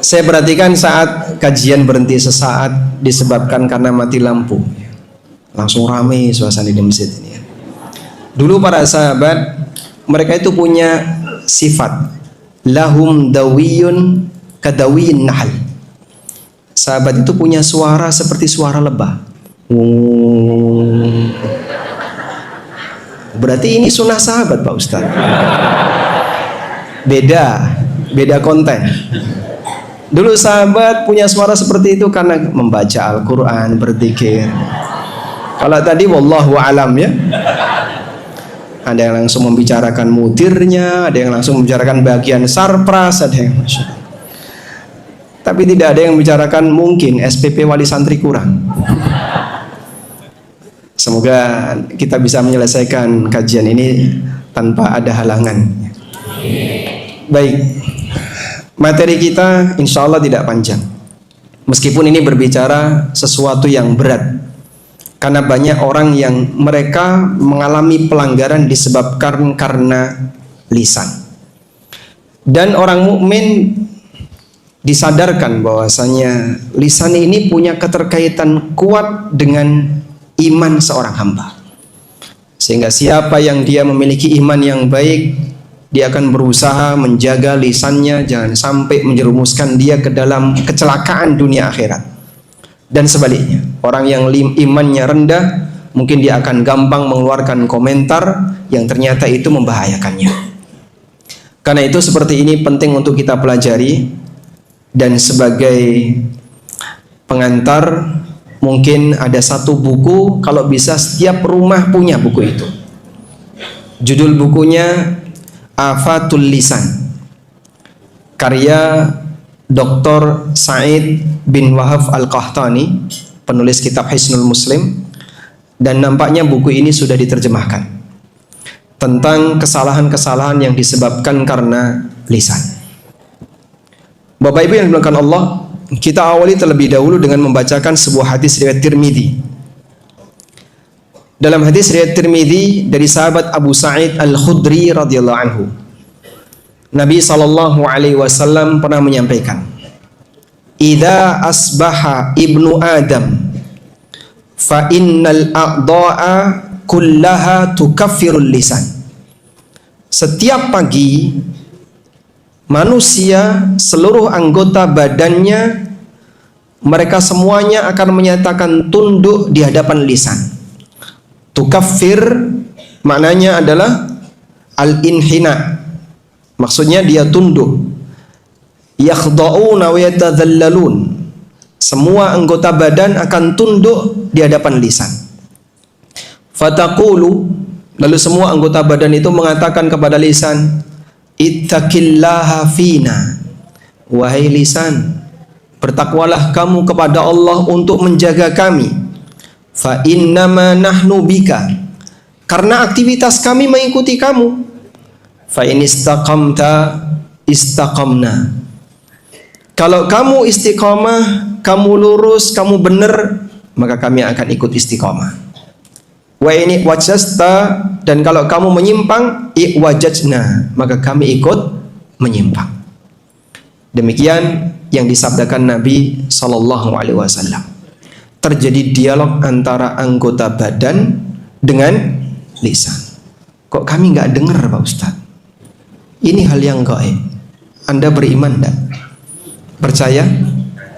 Saya perhatikan saat kajian berhenti sesaat disebabkan karena mati lampu. Langsung ramai suasana di masjid ini. Dulu para sahabat, mereka itu punya sifat lahum dawiyun kadawiyin nahl. Sahabat itu punya suara seperti suara lebah. Berarti ini sunnah sahabat Pak Ustaz. Beda konten. Dulu sahabat punya suara seperti itu karena membaca Al-Quran, berzikir. Kalau tadi wallahu alam ya, ada yang langsung membicarakan mutirnya, ada yang langsung membicarakan bagian sarpras, ada yang masya Allah. Tapi tidak ada yang membicarakan mungkin SPP wali santri kurang. Semoga kita bisa menyelesaikan kajian ini tanpa ada halangan. Baik, materi kita insya Allah tidak panjang. Meskipun ini berbicara sesuatu yang berat, karena banyak orang yang mereka mengalami pelanggaran disebabkan karena lisan. Dan orang mukmin disadarkan bahwasanya lisan ini punya keterkaitan kuat dengan iman seorang hamba. Sehingga siapa yang dia memiliki iman yang baik, dia akan berusaha menjaga lisannya jangan sampai menjerumuskan dia ke dalam kecelakaan dunia akhirat. Dan sebaliknya, orang yang imannya rendah, mungkin dia akan gampang mengeluarkan komentar yang ternyata itu membahayakannya. Karena itu seperti ini penting untuk kita pelajari. Dan sebagai pengantar, mungkin ada satu buku, kalau bisa setiap rumah punya buku itu. Judul bukunya Afatul Lisan, karya Dr. Said bin Wahab Al-Qahtani, penulis kitab Hisnul Muslim. Dan nampaknya buku ini sudah diterjemahkan tentang kesalahan-kesalahan yang disebabkan karena lisan. Bapak Ibu yang dimuliakan Allah, kita awali terlebih dahulu dengan membacakan sebuah hadis riwayat Tirmidzi. Dalam hadis riwayat Tirmidzi dari sahabat Abu Sa'id Al-Khudri radhiyallahu anhu, Nabi SAW pernah menyampaikan, "Idza asbaha ibnu Adam, fa innal a'dha'a kullaha tukaffirul lisan." Setiap pagi manusia, seluruh anggota badannya, mereka semuanya akan menyatakan tunduk di hadapan lisan. Tukaffir maknanya adalah al-inhina, maksudnya dia tunduk. Yakhda'una wa yatadhallalun, semua anggota badan akan tunduk di hadapan lisan. Fataqulu, lalu semua anggota badan itu mengatakan kepada lisan, ittaqillaha fina, wahai lisan, bertakwalah kamu kepada Allah untuk menjaga kami. Fa innama nahnu bika, karena aktivitas kami mengikuti kamu. Fa in istaqamta istaqamna, kalau kamu istiqamah, kamu lurus, kamu benar, maka kami akan ikut istiqamah. Wa ini wajasta, dan kalau kamu menyimpang, iwajajna, maka kami ikut menyimpang. Demikian yang disabdakan Nabi SAW. Terjadi dialog antara anggota badan dengan lisan. Kok kami nggak dengar Pak Ustaz? Ini hal yang gaib. Anda beriman enggak? Percaya?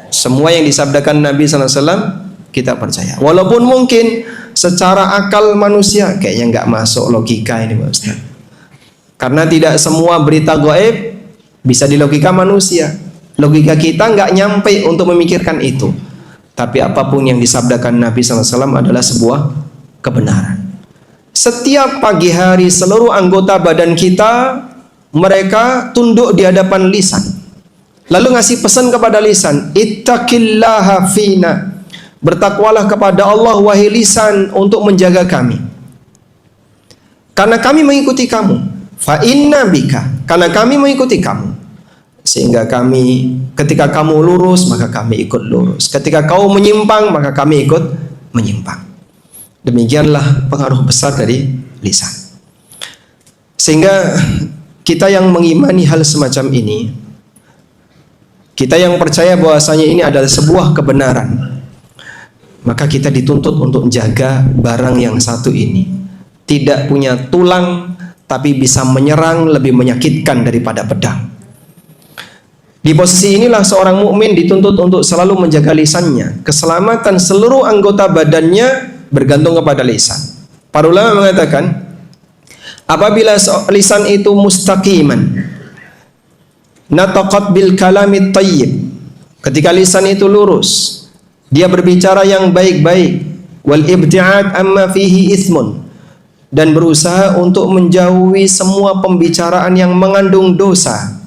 Semua yang disabdakan Nabi SAW kita percaya. Walaupun mungkin secara akal manusia kayaknya nggak masuk logika ini Pak Ustaz. Karena tidak semua berita gaib bisa dilogika manusia. Logika kita nggak nyampe untuk memikirkan itu. Tapi apapun yang disabdakan Nabi SAW adalah sebuah kebenaran. Setiap pagi hari seluruh anggota badan kita, mereka tunduk di hadapan lisan. Lalu ngasih pesan kepada lisan, ittaqillaha fina, bertakwalah kepada Allah wahai lisan untuk menjaga kami. Karena kami mengikuti kamu. Fa inna bika, karena kami mengikuti kamu. Sehingga kami, ketika kamu lurus, maka kami ikut lurus. Ketika kau menyimpang, maka kami ikut menyimpang. Demikianlah pengaruh besar dari lisan. Sehingga kita yang mengimani hal semacam ini, kita yang percaya bahwasanya ini adalah sebuah kebenaran, maka kita dituntut untuk jaga barang yang satu ini. Tidak punya tulang, tapi bisa menyerang lebih menyakitkan daripada pedang. Di posisi inilah seorang mukmin dituntut untuk selalu menjaga lisannya. Keselamatan seluruh anggota badannya bergantung kepada lisan. Para ulama mengatakan, apabila lisan itu mustaqiman, nataqat bil kalamit thayyib, ketika lisan itu lurus, dia berbicara yang baik-baik, wal ibti'ad amma fihi ithmun, dan berusaha untuk menjauhi semua pembicaraan yang mengandung dosa,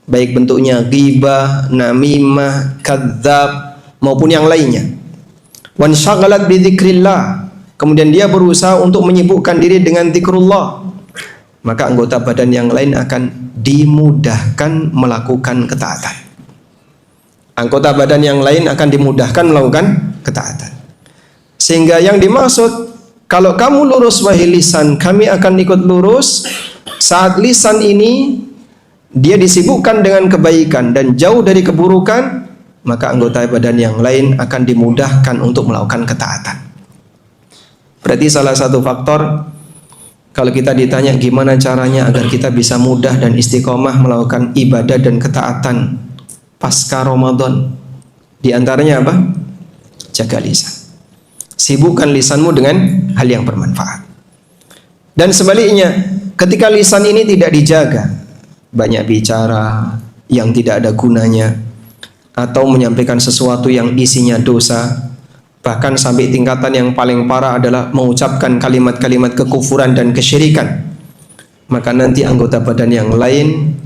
baik bentuknya ghibah, namimah, kadzab maupun yang lainnya. Wan syaghalat bi dzikrillah, kemudian dia berusaha untuk menyibukkan diri dengan zikrullah, maka anggota badan yang lain akan dimudahkan melakukan ketaatan. Anggota badan yang lain akan dimudahkan melakukan ketaatan. Sehingga yang dimaksud, kalau kamu lurus wahai lisan, kami akan ikut lurus. Saat lisan ini dia disibukkan dengan kebaikan dan jauh dari keburukan, maka anggota badan yang lain akan dimudahkan untuk melakukan ketaatan. Berarti salah satu faktor, kalau kita ditanya gimana caranya agar kita bisa mudah dan istiqomah melakukan ibadah dan ketaatan pasca Ramadan, di antaranya apa? Jaga lisan. Sibukkan lisanmu dengan hal yang bermanfaat. Dan sebaliknya, ketika lisan ini tidak dijaga, banyak bicara yang tidak ada gunanya, atau menyampaikan sesuatu yang isinya dosa, bahkan sampai tingkatan yang paling parah adalah mengucapkan kalimat-kalimat kekufuran dan kesyirikan, maka nanti anggota badan yang lain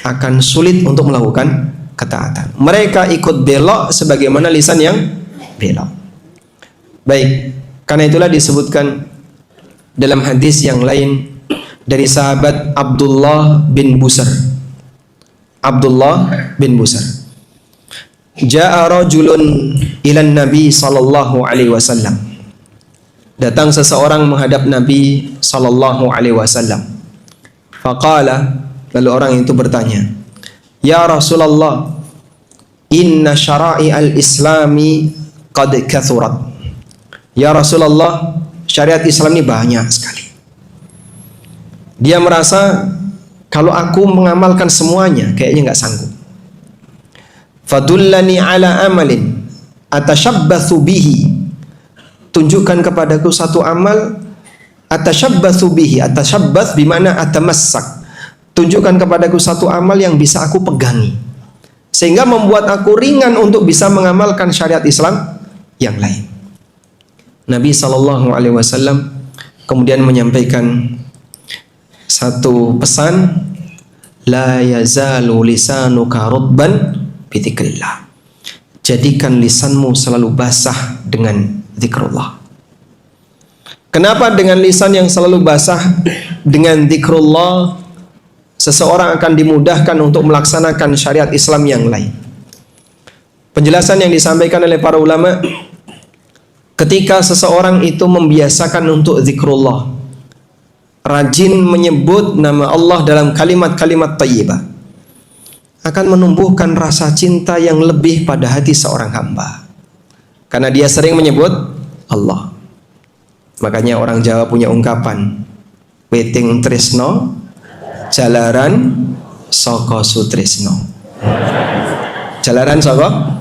akan sulit untuk melakukan ketaatan. Mereka ikut belok sebagaimana lisan yang belok. Baik, karena itulah disebutkan dalam hadis yang lain dari sahabat Abdullah bin Busar. Abdullah bin Busar. Ja'a rajulun ilan Nabi sallallahu alaihi wasallam. Datang seseorang menghadap Nabi sallallahu alaihi wasallam. Faqala, lalu orang itu bertanya, "Ya Rasulullah, inna syara'i al-islami qad kathurat." Ya Rasulullah, syariat Islam ini banyak sekali. Dia merasa kalau aku mengamalkan semuanya kayaknya nggak sanggup. Fadullani ala amalin atashabbathu bihi. Tunjukkan kepadaku satu amal atashabbathu bihi. Atashabbath bimana atamassak. Tunjukkan kepadaku satu amal yang bisa aku pegangi, sehingga membuat aku ringan untuk bisa mengamalkan syariat Islam yang lain. Nabi SAW kemudian menyampaikan satu pesan, la yazalu lisanuka rutban bi dzikrillah. Jadikan lisanmu selalu basah dengan zikrullah. Kenapa dengan lisan yang selalu basah dengan zikrullah seseorang akan dimudahkan untuk melaksanakan syariat Islam yang lain? Penjelasan yang disampaikan oleh para ulama, ketika seseorang itu membiasakan untuk zikrullah, rajin menyebut nama Allah dalam kalimat-kalimat thayyibah, akan menumbuhkan rasa cinta yang lebih pada hati seorang hamba, karena dia sering menyebut Allah. Makanya orang Jawa punya ungkapan, weting tresno jalaran saka sutresno. Jalaran saka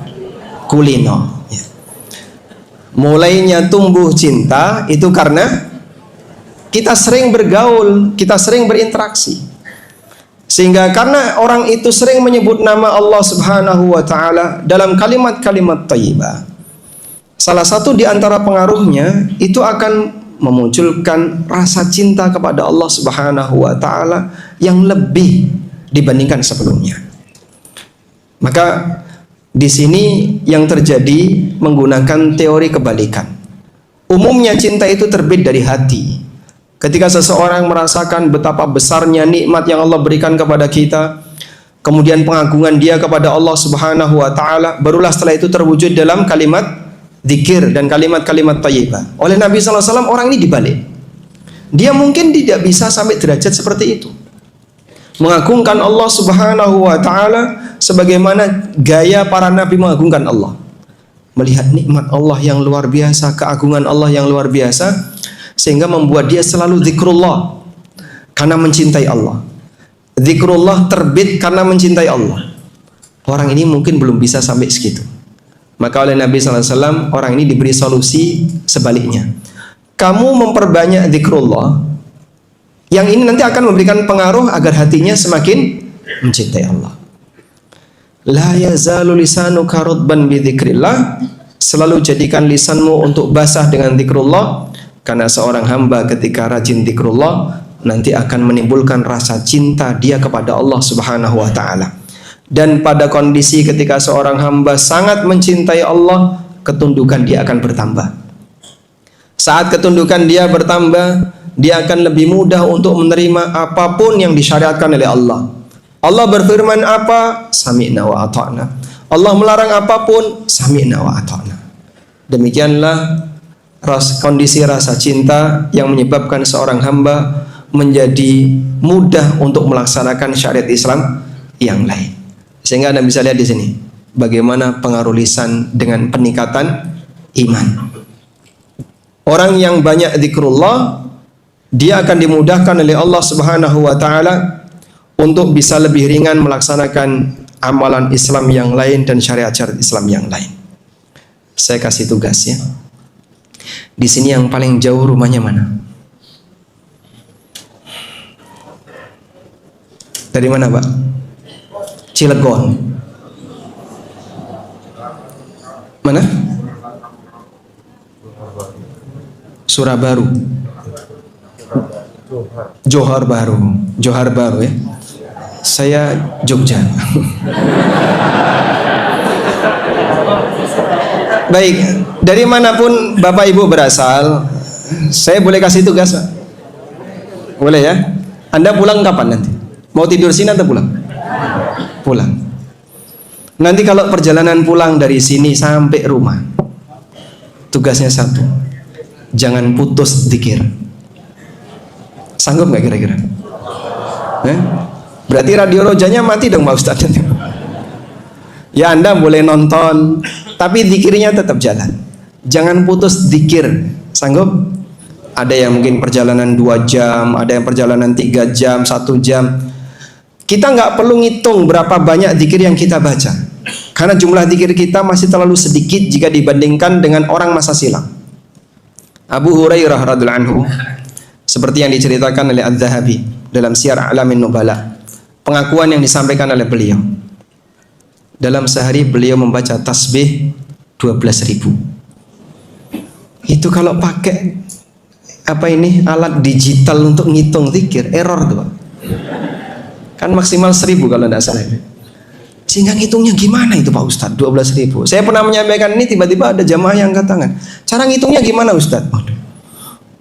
kulino. Mulainya tumbuh cinta itu karena kita sering bergaul, kita sering berinteraksi. Sehingga karena orang itu sering menyebut nama Allah Subhanahu wa taala dalam kalimat-kalimat thayyibah, salah satu di antara pengaruhnya itu akan memunculkan rasa cinta kepada Allah Subhanahu wa taala yang lebih dibandingkan sebelumnya. Maka di sini yang terjadi menggunakan teori kebalikan. Umumnya cinta itu terbit dari hati. Ketika seseorang merasakan betapa besarnya nikmat yang Allah berikan kepada kita, kemudian pengagungan dia kepada Allah Subhanahu wa taala, barulah setelah itu terwujud dalam kalimat zikir dan kalimat-kalimat thayyibah. Oleh Nabi sallallahu alaihi wasallam orang ini dibalik. Dia mungkin tidak bisa sampai derajat seperti itu, mengagungkan Allah Subhanahu wa taala sebagaimana gaya para nabi mengagungkan Allah. Melihat nikmat Allah yang luar biasa, keagungan Allah yang luar biasa, sehingga membuat dia selalu zikrullah karena mencintai Allah. Zikrullah terbit karena mencintai Allah. Orang ini mungkin belum bisa sampai segitu. Maka oleh Nabi SAW, orang ini diberi solusi sebaliknya. Kamu memperbanyak zikrullah, yang ini nanti akan memberikan pengaruh agar hatinya semakin mencintai Allah. La yazalu lisanuka rutban bi dzikrillah. Selalu jadikan lisanmu untuk basah dengan zikrullah, karena seorang hamba ketika rajin zikrullah nanti akan menimbulkan rasa cinta dia kepada Allah Subhanahu wa taala. Dan pada kondisi ketika seorang hamba sangat mencintai Allah, ketundukan dia akan bertambah. Saat ketundukan dia bertambah, dia akan lebih mudah untuk menerima apapun yang disyariatkan oleh Allah. Allah berfirman apa? Sami'na wa ata'na. Allah melarang apapun, sami'na wa ata'na. Demikianlah kondisi rasa cinta yang menyebabkan seorang hamba menjadi mudah untuk melaksanakan syariat Islam yang lain. Sehingga Anda bisa lihat di sini bagaimana pengaruh lisan dengan peningkatan iman. Orang yang banyak zikrullah, dia akan dimudahkan oleh Allah Subhanahu wa taala untuk bisa lebih ringan melaksanakan amalan Islam yang lain dan syariat-syariat Islam yang lain. Saya kasih tugas ya. Di sini yang paling jauh rumahnya mana? Dari mana, Pak? Cilegon. Mana? Surabaru. Johor Baru ya. Saya Jogja. Baik, dari manapun Bapak Ibu berasal, saya boleh kasih tugas, Pak? Boleh ya? Anda pulang kapan nanti? Mau tidur sini atau pulang? Pulang. Nanti kalau perjalanan pulang dari sini sampai rumah, tugasnya satu, jangan putus dzikir. Sanggup nggak kira-kira? Berarti radio rojanya mati dong Pak Ustadz. Ya Anda boleh nonton, tapi dzikirnya tetap jalan. Jangan putus dzikir. Sanggup? Ada yang mungkin perjalanan 2 jam, ada yang perjalanan 3 jam, 1 jam. Kita nggak perlu ngitung berapa banyak dzikir yang kita baca, karena jumlah dzikir kita masih terlalu sedikit jika dibandingkan dengan orang masa silam. Abu Hurairah radhiyallahu anhu, seperti yang diceritakan oleh Adz-Dzahabi dalam Syiar A'lamin Nubala, pengakuan yang disampaikan oleh beliau, dalam sehari beliau membaca tasbih 12.000. Itu kalau pakai alat digital untuk ngitung zikir, error tuh Pak. Kan maksimal 1.000 kalau tidak salah. Sehingga ngitungnya gimana itu Pak Ustadz? 12.000. Saya pernah menyampaikan ini, tiba-tiba ada jamaah yang angkat tangan. Cara ngitungnya gimana Ustadz?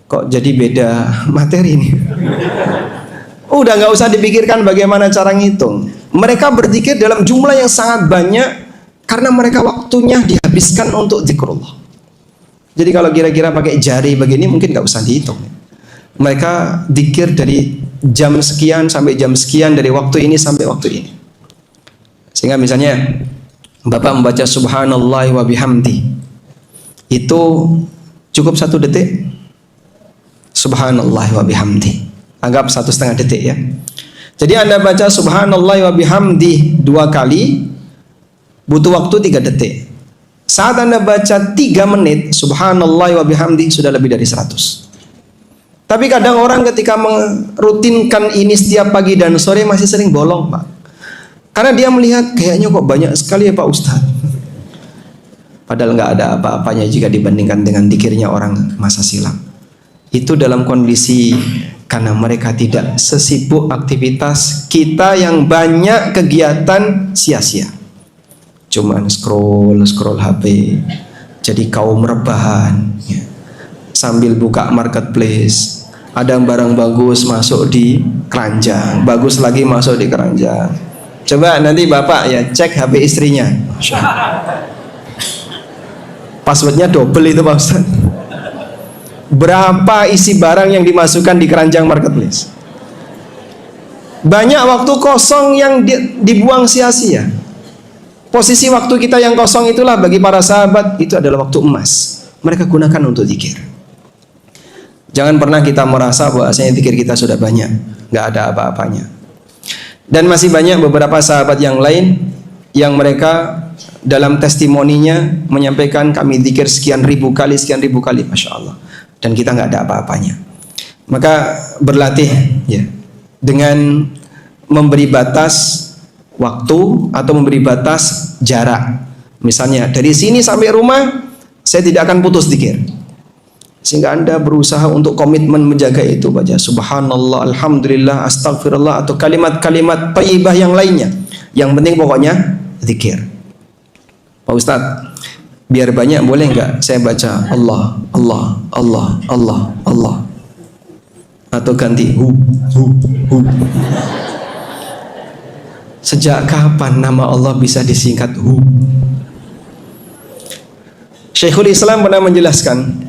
Kok jadi beda materi ini? Udah nggak usah dipikirkan bagaimana cara ngitung. Mereka berzikir dalam jumlah yang sangat banyak karena mereka waktunya dihabiskan untuk zikrullah. Jadi kalau kira-kira pakai jari begini mungkin nggak usah dihitung. Mereka zikir dari jam sekian sampai jam sekian, dari waktu ini sampai waktu ini. Sehingga misalnya Bapak membaca subhanallah wa bihamdi, itu cukup 1 detik. Subhanallah wa bihamdi, anggap 1,5 detik ya. Jadi Anda baca subhanallah wa bihamdi 2 kali, butuh waktu 3 detik. Saat Anda baca 3 menit subhanallah wa bihamdi, sudah lebih dari 100. Tapi kadang orang ketika merutinkan ini setiap pagi dan sore masih sering bolong Pak, karena dia melihat kayaknya kok banyak sekali ya Pak Ustadz. Padahal nggak ada apa-apanya jika dibandingkan dengan dzikirnya orang masa silam. Itu dalam kondisi karena mereka tidak sesibuk aktivitas kita yang banyak kegiatan sia-sia. Cuman scroll HP, jadi kaum rebahan ya. Sambil buka marketplace, ada barang bagus masuk di keranjang, bagus lagi masuk di keranjang. Coba nanti Bapak ya cek HP istrinya, passwordnya double itu Pak Ustaz. Berapa isi barang yang dimasukkan di keranjang marketplace? Banyak waktu kosong yang dibuang sia-sia. Posisi waktu kita yang kosong itulah bagi para sahabat itu adalah waktu emas. Mereka gunakan untuk zikir. Jangan pernah kita merasa bahwasanya zikir kita sudah banyak, nggak ada apa-apanya. Dan masih banyak beberapa sahabat yang lain yang mereka dalam testimoninya menyampaikan kami zikir sekian ribu kali, masya Allah. Dan kita nggak ada apa-apanya. Maka berlatih ya dengan memberi batas waktu atau memberi batas jarak. Misalnya dari sini sampai rumah saya tidak akan putus zikir. Sehingga Anda berusaha untuk komitmen menjaga itu, baca subhanallah, alhamdulillah, astagfirullah atau kalimat-kalimat thayyibah yang lainnya. Yang penting pokoknya zikir. Pak Ustadz, biar banyak boleh nggak saya baca Allah, Allah, Allah, Allah, Allah, atau ganti hu. Sejak kapan nama Allah bisa disingkat hu? Syekhul Islam pernah menjelaskan,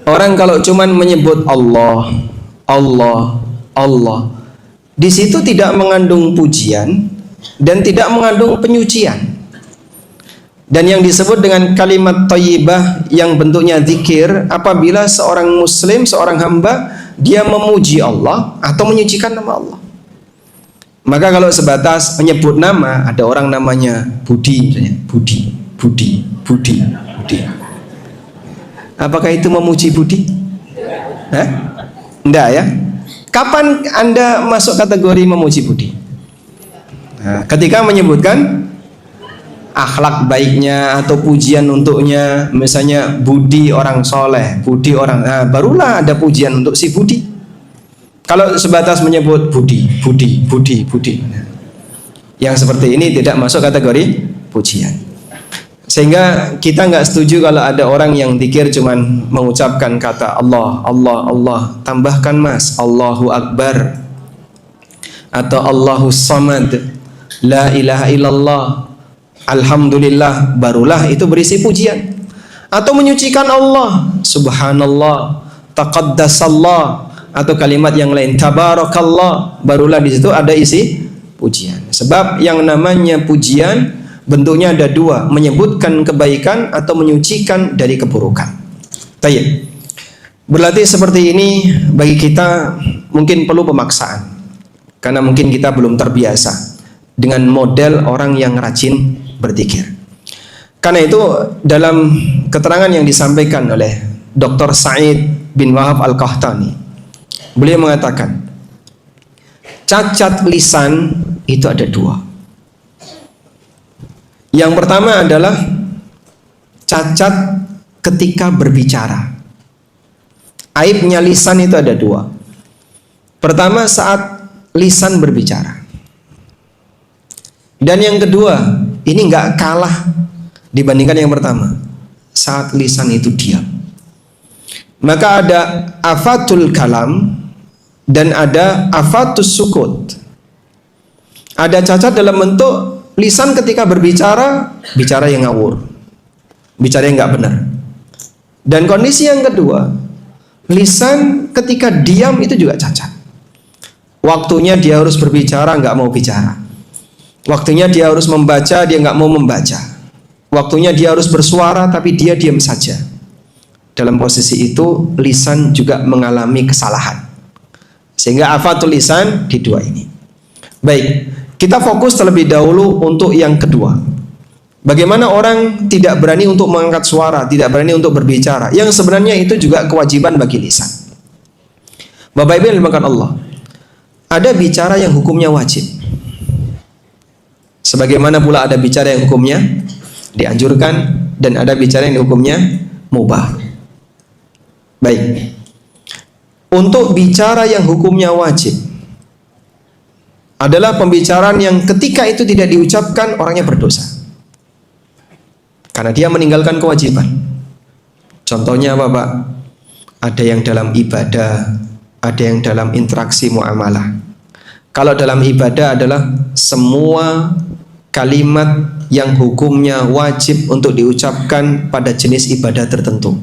orang kalau cuman menyebut Allah, Allah, Allah, di situ tidak mengandung pujian dan tidak mengandung penyucian. Dan yang disebut dengan kalimat thayyibah yang bentuknya zikir, apabila seorang muslim, seorang hamba, dia memuji Allah atau menyucikan nama Allah. Maka kalau sebatas menyebut nama, ada orang namanya Budi misalnya, Budi, Budi, Budi, Budi. Apakah itu memuji Budi? Hah? Enggak ya? Kapan Anda masuk kategori memuji Budi? Nah, ketika menyebutkan akhlak baiknya atau pujian untuknya, misalnya Budi orang soleh, Budi orang, nah, barulah ada pujian untuk si Budi. Kalau sebatas menyebut Budi, Budi, Budi, Budi, yang seperti ini tidak masuk kategori pujian. Sehingga kita nggak setuju kalau ada orang yang zikir cuman mengucapkan kata Allah, Allah, Allah, tambahkan mas Allahu Akbar atau Allahus Samad, La ilaha illallah, Alhamdulillah, barulah itu berisi pujian. Atau menyucikan Allah, Subhanallah, Taqaddasallah, atau kalimat yang lain, Tabarakallah, barulah di situ ada isi pujian. Sebab yang namanya pujian bentuknya ada dua, menyebutkan kebaikan atau menyucikan dari keburukan. Tayyib. Berlatih seperti ini bagi kita mungkin perlu pemaksaan, karena mungkin kita belum terbiasa dengan model orang yang rajin berzikir. Karena itu dalam keterangan yang disampaikan oleh Dr. Said bin Wahab Al-Qahtani, beliau mengatakan cacat lisan itu ada dua. Yang pertama adalah cacat ketika berbicara. Aibnya lisan itu ada dua. Pertama saat lisan berbicara. Dan yang kedua, ini nggak kalah dibandingkan yang pertama, saat lisan itu diam. Maka ada afatul kalam dan ada afatus sukut. Ada cacat dalam bentuk lisan ketika berbicara, bicara yang ngawur, bicara yang nggak benar. Dan kondisi yang kedua, lisan ketika diam itu juga cacat. Waktunya dia harus berbicara, nggak mau bicara. Waktunya dia harus membaca, dia nggak mau membaca. Waktunya dia harus bersuara, tapi dia diam saja. Dalam posisi itu, lisan juga mengalami kesalahan. Sehingga afatul lisan di dua ini. Baik, kita fokus terlebih dahulu untuk yang kedua. Bagaimana orang tidak berani untuk mengangkat suara, tidak berani untuk berbicara, yang sebenarnya itu juga kewajiban bagi lisan. Bapak Ibu yang dimuliakan Allah, ada bicara yang hukumnya wajib, sebagaimana pula ada bicara yang hukumnya dianjurkan, dan ada bicara yang hukumnya mubah. Baik, untuk bicara yang hukumnya wajib adalah pembicaraan yang ketika itu tidak diucapkan orangnya berdosa, karena dia meninggalkan kewajiban. Contohnya apa Pak? Ada yang dalam ibadah, ada yang dalam interaksi muamalah. Kalau dalam ibadah adalah semua kalimat yang hukumnya wajib untuk diucapkan pada jenis ibadah tertentu.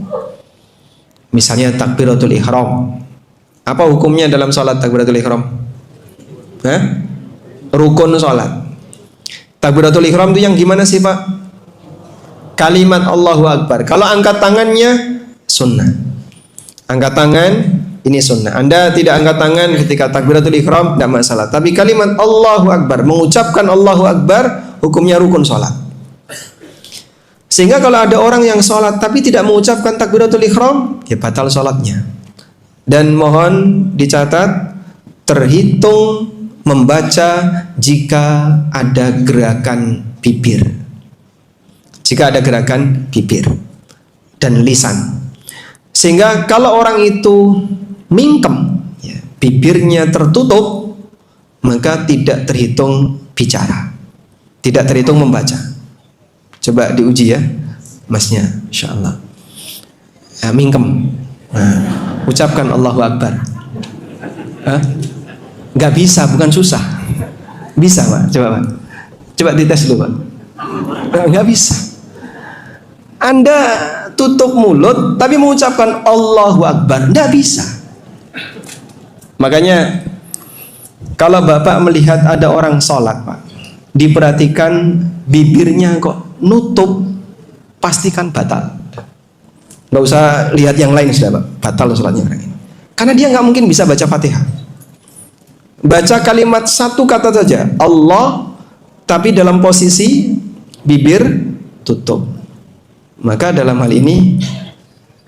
Misalnya takbiratul ihram. Apa hukumnya dalam sholat takbiratul ihram? Rukun sholat. Takbiratul ihram itu yang gimana sih Pak? Kalimat Allahu Akbar. Kalau angkat tangannya sunnah. Angkat tangan ini sunnah. Anda tidak angkat tangan ketika takbiratul ihram tidak masalah. Tapi kalimat Allahu Akbar, mengucapkan Allahu Akbar, hukumnya rukun sholat. Sehingga kalau ada orang yang sholat tapi tidak mengucapkan takbiratul ihram, ya batal sholatnya. Dan mohon dicatat, terhitung membaca jika ada gerakan bibir. Jika ada gerakan bibir dan lisan. Sehingga kalau orang itu mingkem, ya, bibirnya tertutup, maka tidak terhitung bicara, tidak terhitung membaca. Coba diuji ya, masnya, insyaallah. Ya, mingkem. Nah, ucapkan Allahu Akbar. Nggak bisa, bukan susah. Bisa Pak, coba Pak. Coba dites dulu Pak. Nggak bisa. Anda tutup mulut tapi mengucapkan Allahu Akbar, nggak bisa. Makanya kalau Bapak melihat ada orang sholat Pak, diperhatikan bibirnya kok nutup, pastikan batal. Nggak usah lihat yang lain sudah Pak, batal sholatnya orang ini. Karena dia nggak mungkin bisa baca Fatihah. Baca kalimat satu kata saja, Allah, tapi dalam posisi bibir tutup. Maka dalam hal ini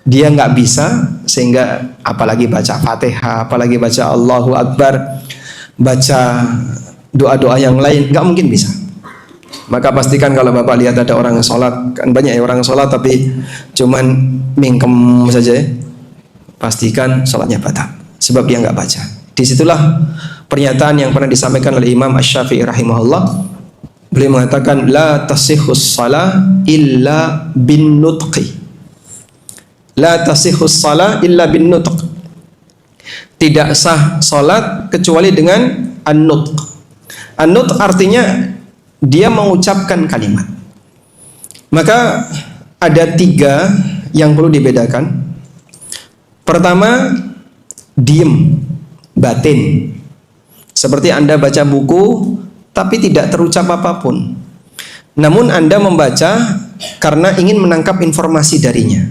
dia nggak bisa, sehingga apalagi baca Fatihah, apalagi baca Allahu Akbar, baca doa-doa yang lain, nggak mungkin bisa. Maka pastikan kalau Bapak lihat ada orang sholat, kan banyak ya orang sholat tapi cuman mingkem saja ya, pastikan sholatnya batal, sebab dia nggak baca. Disitulah pernyataan yang pernah disampaikan oleh Imam Asy-Syafi'i rahimahullah. Beliau mengatakan la tasihhus shalah illa bin nutqi. La tasihhus shalah illa bin nutq. Tidak sah salat kecuali dengan an-nutq. An-nutq artinya dia mengucapkan kalimat. Maka ada 3 yang perlu dibedakan. Pertama, diem, batin. Seperti Anda baca buku tapi tidak terucap apapun, namun Anda membaca karena ingin menangkap informasi darinya.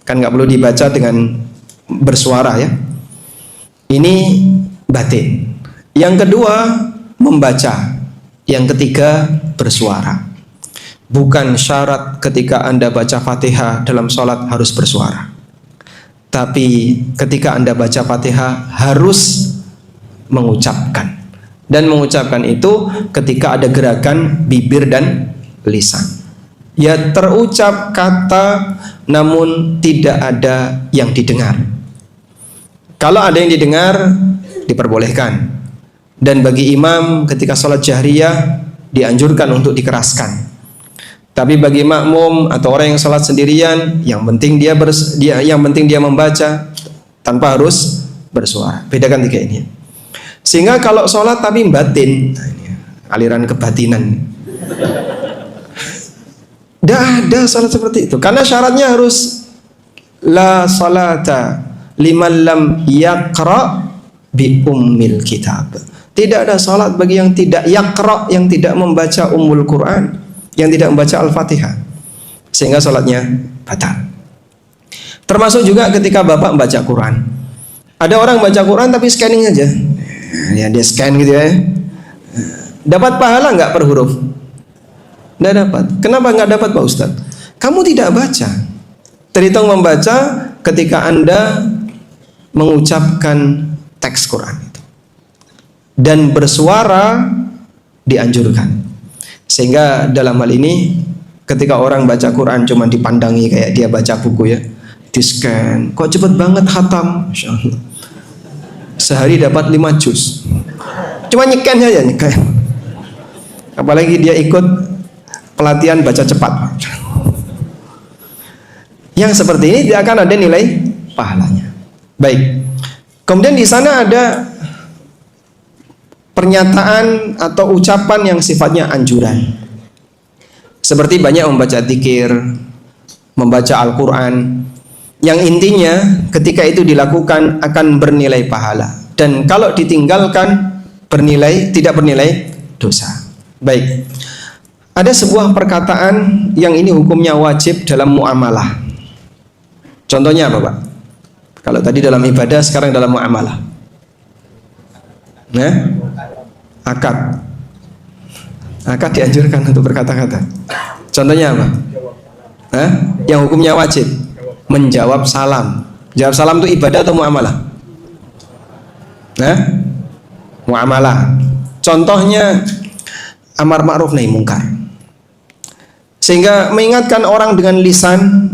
Kan nggak perlu dibaca dengan bersuara ya. Ini batin. Yang kedua, membaca. Yang ketiga, bersuara. Bukan syarat ketika Anda baca Fatihah dalam sholat harus bersuara, tapi ketika Anda baca Fatihah harus mengucapkan. Dan mengucapkan itu ketika ada gerakan bibir dan lisan. Ya terucap kata namun tidak ada yang didengar. Kalau ada yang didengar diperbolehkan. Dan bagi imam ketika sholat jahriyah dianjurkan untuk dikeraskan. Tapi bagi makmum atau orang yang sholat sendirian, yang penting dia membaca tanpa harus bersuara. Bedakan 3 ini. Sehingga kalau sholat tapi batin, nah ini aliran kebatinan. Tidak ada sholat seperti itu. Karena syaratnya harus la salata liman lam yaqra bi ummil kitab. Tidak ada sholat bagi yang tidak yaqra, yang tidak membaca ummul Quran, yang tidak membaca Al-Fatihah. Sehingga sholatnya batal. Termasuk juga ketika Bapak membaca Quran. Ada orang baca Quran tapi scanning aja. Ya dia scan gitu ya. Dapat pahala nggak per huruf? Nggak dapat. Kenapa nggak dapat Pak Ustadz? Kamu tidak baca. Terhitung membaca ketika Anda mengucapkan teks Quran itu. Dan bersuara dianjurkan. Sehingga dalam hal ini ketika orang baca Quran cuma dipandangi kayak dia baca buku ya, di scan. Kok cepet banget khatam? Masya Allah. Sehari dapat 5 juz. Cuma nyeken saja nyeken. Apalagi dia ikut pelatihan baca cepat. Yang seperti ini tidak akan ada nilai pahalanya. Baik. Kemudian di sana ada pernyataan atau ucapan yang sifatnya anjuran. Seperti banyak membaca dzikir, membaca Al-Quran, yang intinya ketika itu dilakukan akan bernilai pahala, dan kalau ditinggalkan tidak bernilai dosa. Baik. Ada sebuah perkataan yang ini hukumnya wajib dalam muamalah. Contohnya apa, Pak? Kalau tadi dalam ibadah, sekarang dalam muamalah. Nah, akad. Akad dianjurkan untuk berkata-kata. Contohnya apa? Hah? Yang hukumnya wajib, menjawab salam. Jawab salam itu ibadah atau muamalah? Nah, muamalah. Contohnya amar ma'ruf nahi mungkar. Sehingga mengingatkan orang dengan lisan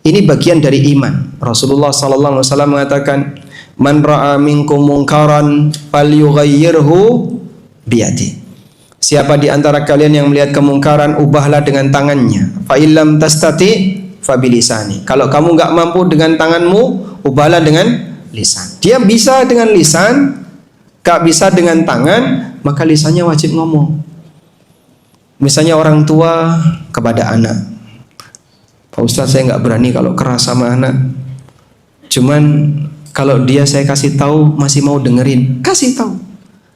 ini bagian dari iman. Rasulullah sallallahu alaihi wasallam mengatakan, "Man ra'a minkum mungkaran falyughayyirhu biyadihi." Siapa di antara kalian yang melihat kemungkaran, ubahlah dengan tangannya. Fa illam tastati fa bilisani. Kalau kamu enggak mampu dengan tanganmu, ubahlah dengan lisan. Dia bisa dengan lisan, enggak bisa dengan tangan, maka lisannya wajib ngomong. Misalnya orang tua kepada anak, Pak Ustadz, saya enggak berani kalau keras sama anak. Cuman kalau dia saya kasih tahu masih mau dengerin, kasih tahu.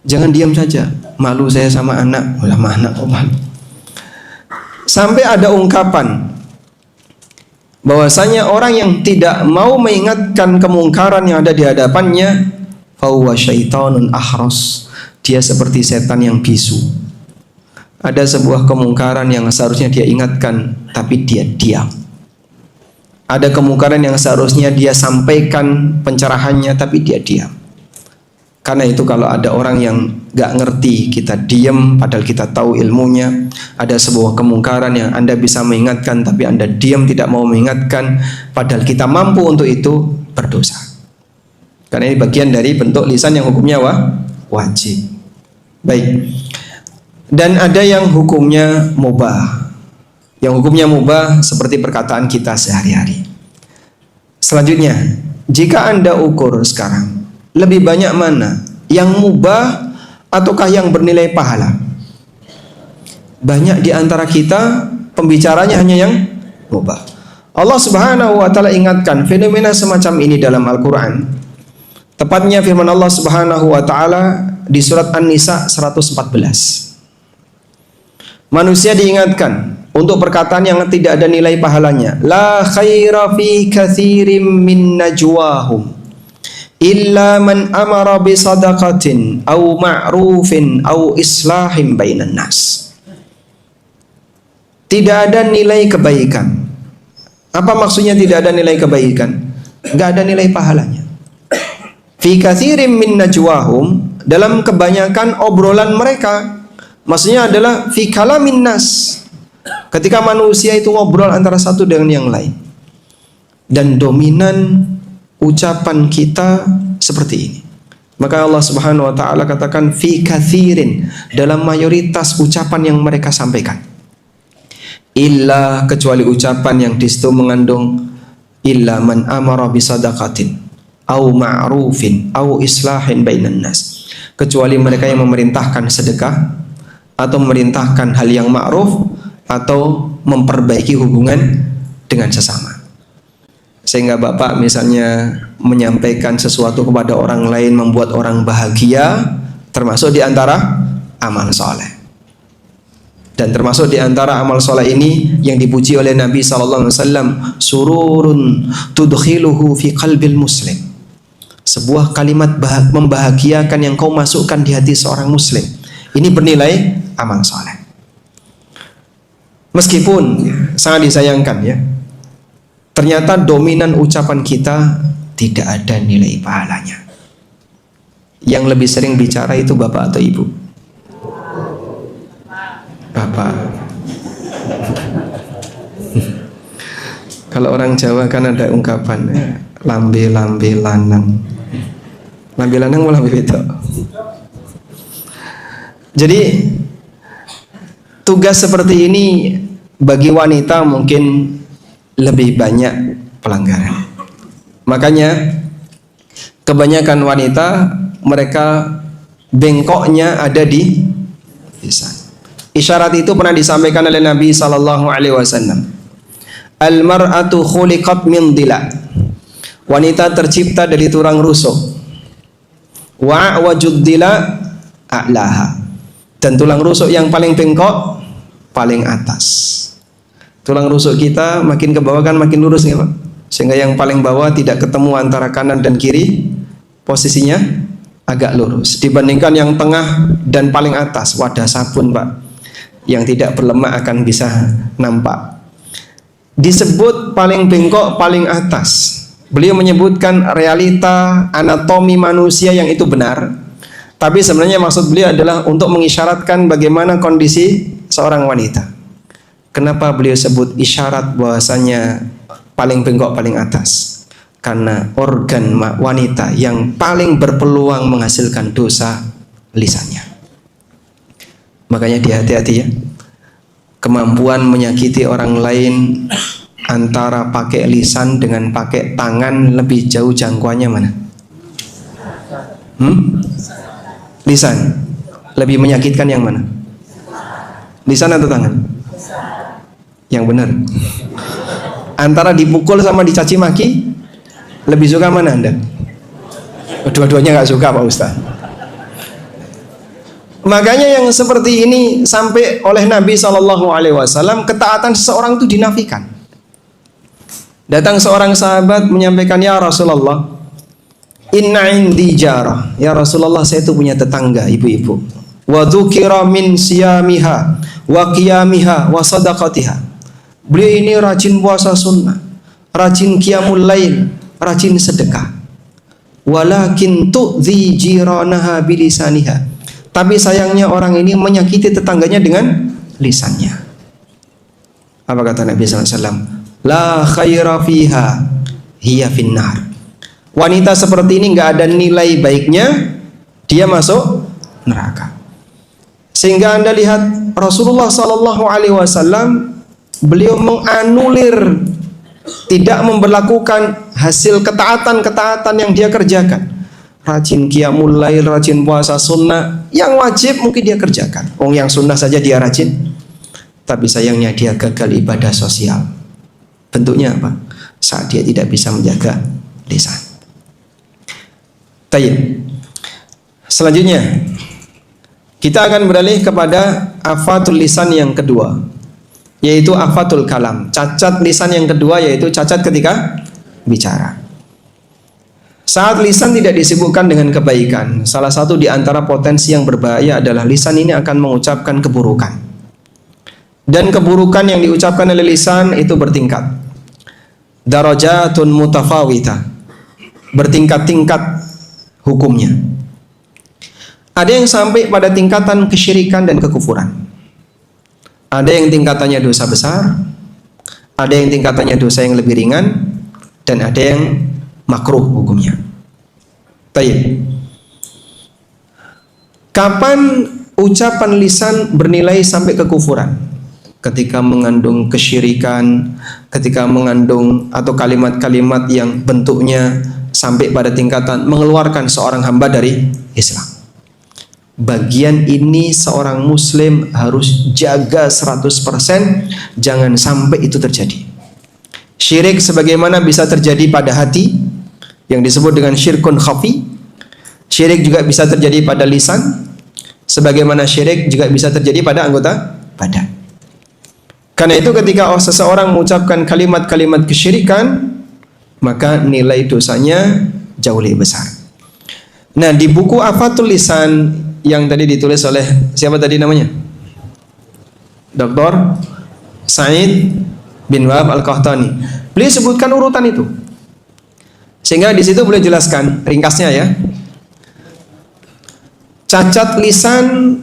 Jangan diam saja. Malu saya sama anak. Sama anak kok malu. Sampai ada ungkapan bahwasanya orang yang tidak mau mengingatkan kemungkaran yang ada di hadapannya, fahuwa syaitanun ahras. Dia seperti setan yang bisu. Ada sebuah kemungkaran yang seharusnya dia ingatkan, tapi dia diam. Ada kemungkaran yang seharusnya dia sampaikan pencerahannya, tapi dia diam. Karena itu kalau ada orang yang gak ngerti, kita diam padahal kita tahu ilmunya. Ada sebuah kemungkaran yang Anda bisa mengingatkan, tapi Anda diam tidak mau mengingatkan, padahal kita mampu untuk itu, berdosa. Karena ini bagian dari bentuk lisan yang hukumnya wajib. Baik. Dan ada yang hukumnya mubah. Yang hukumnya mubah seperti perkataan kita sehari-hari. Selanjutnya, jika Anda ukur sekarang, lebih banyak mana? Yang mubah ataukah yang bernilai pahala? Banyak di antara kita pembicaranya hanya yang mubah. Allah Subhanahu wa taala ingatkan fenomena semacam ini dalam Al-Qur'an. Tepatnya firman Allah Subhanahu wa taala di surat An-Nisa 114. Manusia diingatkan untuk perkataan yang tidak ada nilai pahalanya. La khaira fi katsirin min najwahum illa man amara bi sadaqatin au ma'rufin au islahin bainan nas. Tidak ada nilai kebaikan. Apa maksudnya tidak ada nilai kebaikan? Enggak ada nilai pahalanya. Fi katsirin min najwahum, dalam kebanyakan obrolan mereka. Maksudnya adalah fi kalamin nas. Ketika manusia itu ngobrol antara satu dengan yang lain. Dan dominan ucapan kita seperti ini. Maka Allah Subhanahu wa taala katakan fi katsirin, dalam mayoritas ucapan yang mereka sampaikan. Illa, kecuali ucapan yang di situ mengandung illa man amara bi sadaqatin au ma'rufin au islahin bainan nas. Kecuali mereka yang memerintahkan sedekah atau memerintahkan hal yang ma'ruf atau memperbaiki hubungan dengan sesama. Sehingga Bapak misalnya menyampaikan sesuatu kepada orang lain membuat orang bahagia, termasuk di antara amal soleh. Dan termasuk di antara amal soleh ini yang dipuji oleh Nabi SAW, sururun tudkhiluhu fi qalbil muslim. Sebuah kalimat membahagiakan yang kau masukkan di hati seorang muslim. Ini bernilai amal soleh. Meskipun sangat disayangkan ya, ternyata dominan ucapan kita tidak ada nilai pahalanya. Yang lebih sering bicara itu bapak atau ibu? Bapak. Kalau orang Jawa kan ada ungkapan lambe-lambe lanang. Lambe lanang mau lambe wedok. Jadi tugas seperti ini bagi wanita mungkin lebih banyak pelanggaran. Makanya kebanyakan wanita mereka bengkoknya ada di lisan. Isyarat itu pernah disampaikan oleh Nabi sallallahu alaihi wasallam. Al-mar'atu khuliqat min dila. Wanita tercipta dari tulang rusuk. Wa wajud dila a'laha. Dan tulang rusuk yang paling bengkok paling atas. Tulang rusuk kita makin ke bawah kan makin lurus ya Pak? Sehingga yang paling bawah tidak ketemu antara kanan dan kiri, posisinya agak lurus. Dibandingkan yang tengah dan paling atas, wadah sabun Pak, yang tidak berlemak akan bisa nampak. Disebut paling bengkok, paling atas. Beliau menyebutkan realita anatomi manusia yang itu benar. Tapi sebenarnya maksud beliau adalah untuk mengisyaratkan bagaimana kondisi seorang wanita. Kenapa beliau sebut isyarat bahwasanya paling bengkok paling atas? Karena organ wanita yang paling berpeluang menghasilkan dosa lisannya. Makanya hati-hati ya. Kemampuan menyakiti orang lain antara pakai lisan dengan pakai tangan lebih jauh jangkauannya mana? Lisan. Lebih menyakitkan yang mana? Lisan atau tangan? Yang benar. Antara dipukul sama dicaci maki, lebih suka mana Anda? Dua-duanya nggak suka Pak Ustaz. Makanya yang seperti ini sampai oleh Nabi SAW ketaatan seseorang itu dinafikan. Datang seorang sahabat menyampaikan, ya Rasulullah, inna indi jarah. Ya Rasulullah, saya itu punya tetangga ibu-ibu. Wa dzukira min siyamiha wa qiyamiha wa sadaqatiha. Beliau ini rajin puasa sunnah, rajin qiyamul lail, rajin sedekah. Walakin tu'dzi jiranaha bilisaniha. Tapi sayangnya orang ini menyakiti tetangganya dengan lisannya. Apa kata Nabi SAW? La khaira fiha hiya finnar. Wanita seperti ini nggak ada nilai baiknya, dia masuk neraka. Sehingga Anda lihat Rasulullah SAW beliau menganulir, tidak memberlakukan hasil ketaatan-ketaatan yang dia kerjakan. Rajin qiyamul lail, rajin puasa sunnah, yang wajib mungkin dia kerjakan. Yang sunnah saja dia rajin. Tapi sayangnya dia gagal ibadah sosial. Bentuknya apa? Saat dia tidak bisa menjaga lisan. Tayyib. Selanjutnya kita akan beralih kepada afatul lisan yang kedua, yaitu afatul kalam. Cacat lisan yang kedua yaitu cacat ketika bicara. Saat lisan tidak disibukkan dengan kebaikan, salah satu di antara potensi yang berbahaya adalah lisan ini akan mengucapkan keburukan. Dan keburukan yang diucapkan oleh lisan itu bertingkat. Darajatun mutafawita. Bertingkat-tingkat hukumnya. Ada yang sampai pada tingkatan kesyirikan dan kekufuran. Ada yang tingkatannya dosa besar, ada yang tingkatannya dosa yang lebih ringan, dan ada yang makruh hukumnya. Baik. Kapan ucapan lisan bernilai sampai kekufuran? Ketika mengandung kesyirikan, ketika mengandung atau kalimat-kalimat yang bentuknya sampai pada tingkatan mengeluarkan seorang hamba dari Islam. Bagian ini seorang muslim harus jaga 100%, jangan sampai itu terjadi. Syirik sebagaimana bisa terjadi pada hati yang disebut dengan syirkun khafi. Syirik juga bisa terjadi pada lisan, sebagaimana syirik juga bisa terjadi pada anggota badan. Karena itu ketika seseorang mengucapkan kalimat-kalimat kesyirikan, maka nilai dosanya jauh lebih besar. Nah, di buku Afatul Lisan yang tadi ditulis oleh siapa tadi namanya? Dr. Said bin Wahab Al-Qahtani. Beliau sebutkan urutan itu. Sehingga di situ beliau jelaskan ringkasnya ya. Cacat lisan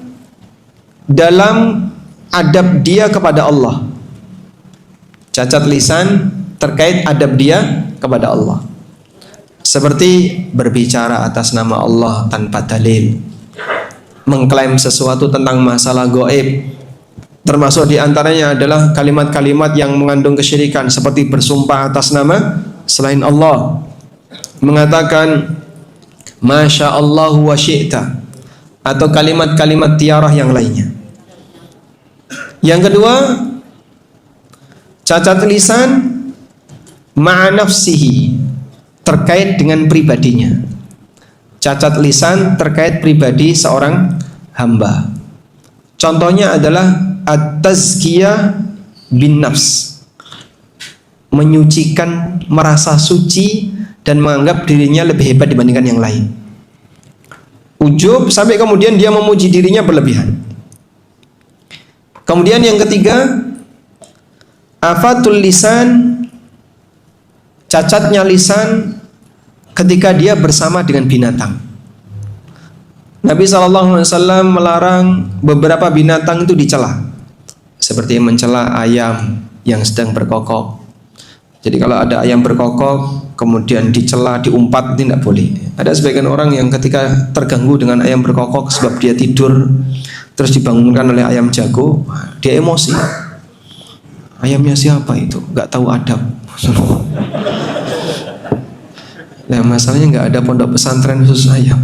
dalam adab dia kepada Allah. Cacat lisan terkait adab dia kepada Allah. Seperti berbicara atas nama Allah tanpa dalil, mengklaim sesuatu tentang masalah gaib, termasuk diantaranya adalah kalimat-kalimat yang mengandung kesyirikan seperti bersumpah atas nama selain Allah, mengatakan Masya Allah wa syi'ta, atau kalimat-kalimat tiarah yang lainnya. Yang kedua, cacat lisan ma'a nafsihi, terkait dengan pribadinya. Cacat lisan terkait pribadi seorang hamba. Contohnya adalah at-tazkiyah bin nafs, menyucikan, merasa suci dan menganggap dirinya lebih hebat dibandingkan yang lain. Ujub sampai kemudian dia memuji dirinya berlebihan. Kemudian yang ketiga, afatul lisan, cacatnya lisan ketika dia bersama dengan binatang. Nabi SAW melarang beberapa binatang itu dicela, seperti mencela ayam yang sedang berkokok. Jadi kalau ada ayam berkokok kemudian dicela, diumpat, itu tidak boleh. Ada sebagian orang yang ketika terganggu dengan ayam berkokok sebab dia tidur terus dibangunkan oleh ayam jago, dia emosi. Ayamnya siapa itu? Gak tahu adab. Nah, masalahnya nggak ada pondok pesantren khusus ayam.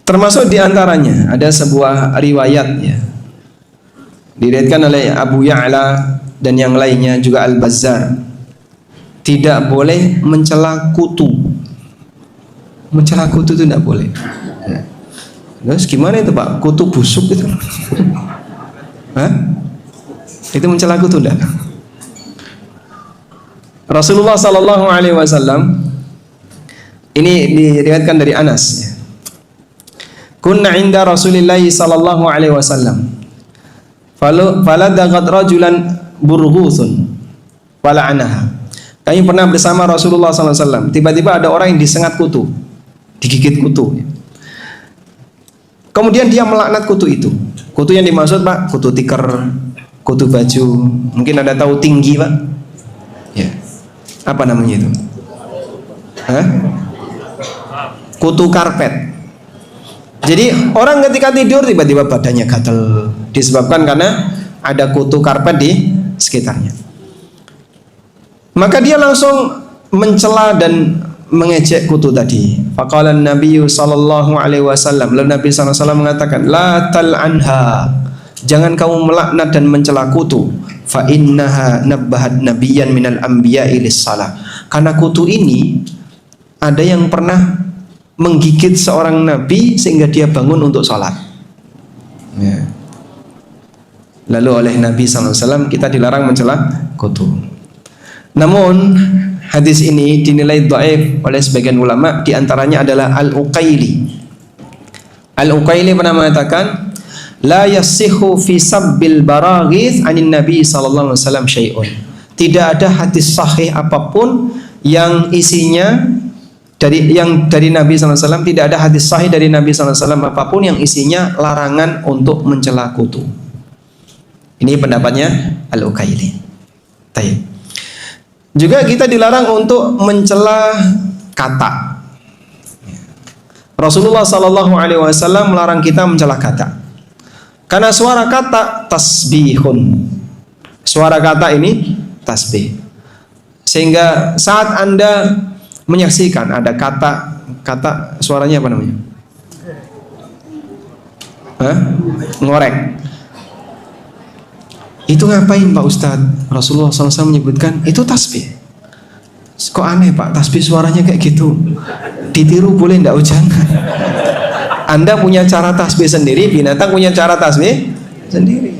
Termasuk diantaranya ada sebuah riwayat ya, diriwayatkan oleh Abu Ya'la dan yang lainnya juga Al-Bazzar, tidak boleh mencela kutu. Mencela kutu itu tidak boleh. Terus gimana itu Pak? Kutu busuk itu? Hah? Itu mencela kutu enggak? Rasulullah Sallallahu Alaihi Wasallam ini diriwayatkan dari Anas ya. Kunna inda Rasulillah sallallahu alaihi wasallam. Faladagat rajulan burghusun fala'anaha. Kami pernah bersama Rasulullah sallallahu alaihi wasallam. Tiba-tiba ada orang yang disengat kutu, digigit kutu. Kemudian dia melaknat kutu itu. Kutu yang dimaksud Pak, kutu tikar, kutu baju. Mungkin ada tahu tinggi Pak? Ya. Apa namanya itu? Hah? Kutu karpet. Jadi orang ketika tidur tiba-tiba badannya gatal, disebabkan karena ada kutu karpet di sekitarnya. Maka dia langsung mencela dan mengejek kutu tadi. Faqala Nabi sallallahu alaihi wasallam, lalu Nabi sallallahu alaihi wasallam mengatakan, la tal'anha, jangan kamu melaknat dan mencela kutu. Fa innaha nabbahat nabiyyan minal anbiya'i lis-shalah. Karena kutu ini ada yang pernah menggigit seorang nabi sehingga dia bangun untuk sholat ya. Lalu oleh Nabi SAW kita dilarang mencela kutu. Namun hadis ini dinilai dhaif oleh sebagian ulama, diantaranya adalah Al-Uqaili. Al-Uqaili pernah mengatakan la yasihu fi sabbil baraghith anin Nabi SAW syai'un. Tidak ada hadis sahih apapun yang isinya dari Nabi SAW, tidak ada hadis sahih dari Nabi SAW apapun yang isinya larangan untuk mencela kutu. Ini pendapatnya Al-Uqaili. Juga kita dilarang untuk mencela kata. Rasulullah SAW melarang kita mencela kata, karena suara kata tasbihun. Suara kata ini tasbih, sehingga saat Anda menyaksikan ada kata suaranya apa namanya? Hah? Ngorek. Itu ngapain Pak Ustadz? Rasulullah SAW menyebutkan itu tasbih. Kok aneh Pak, tasbih suaranya kayak gitu? Ditiru boleh enggak? Jangan. Anda punya cara tasbih sendiri, binatang punya cara tasbih sendiri.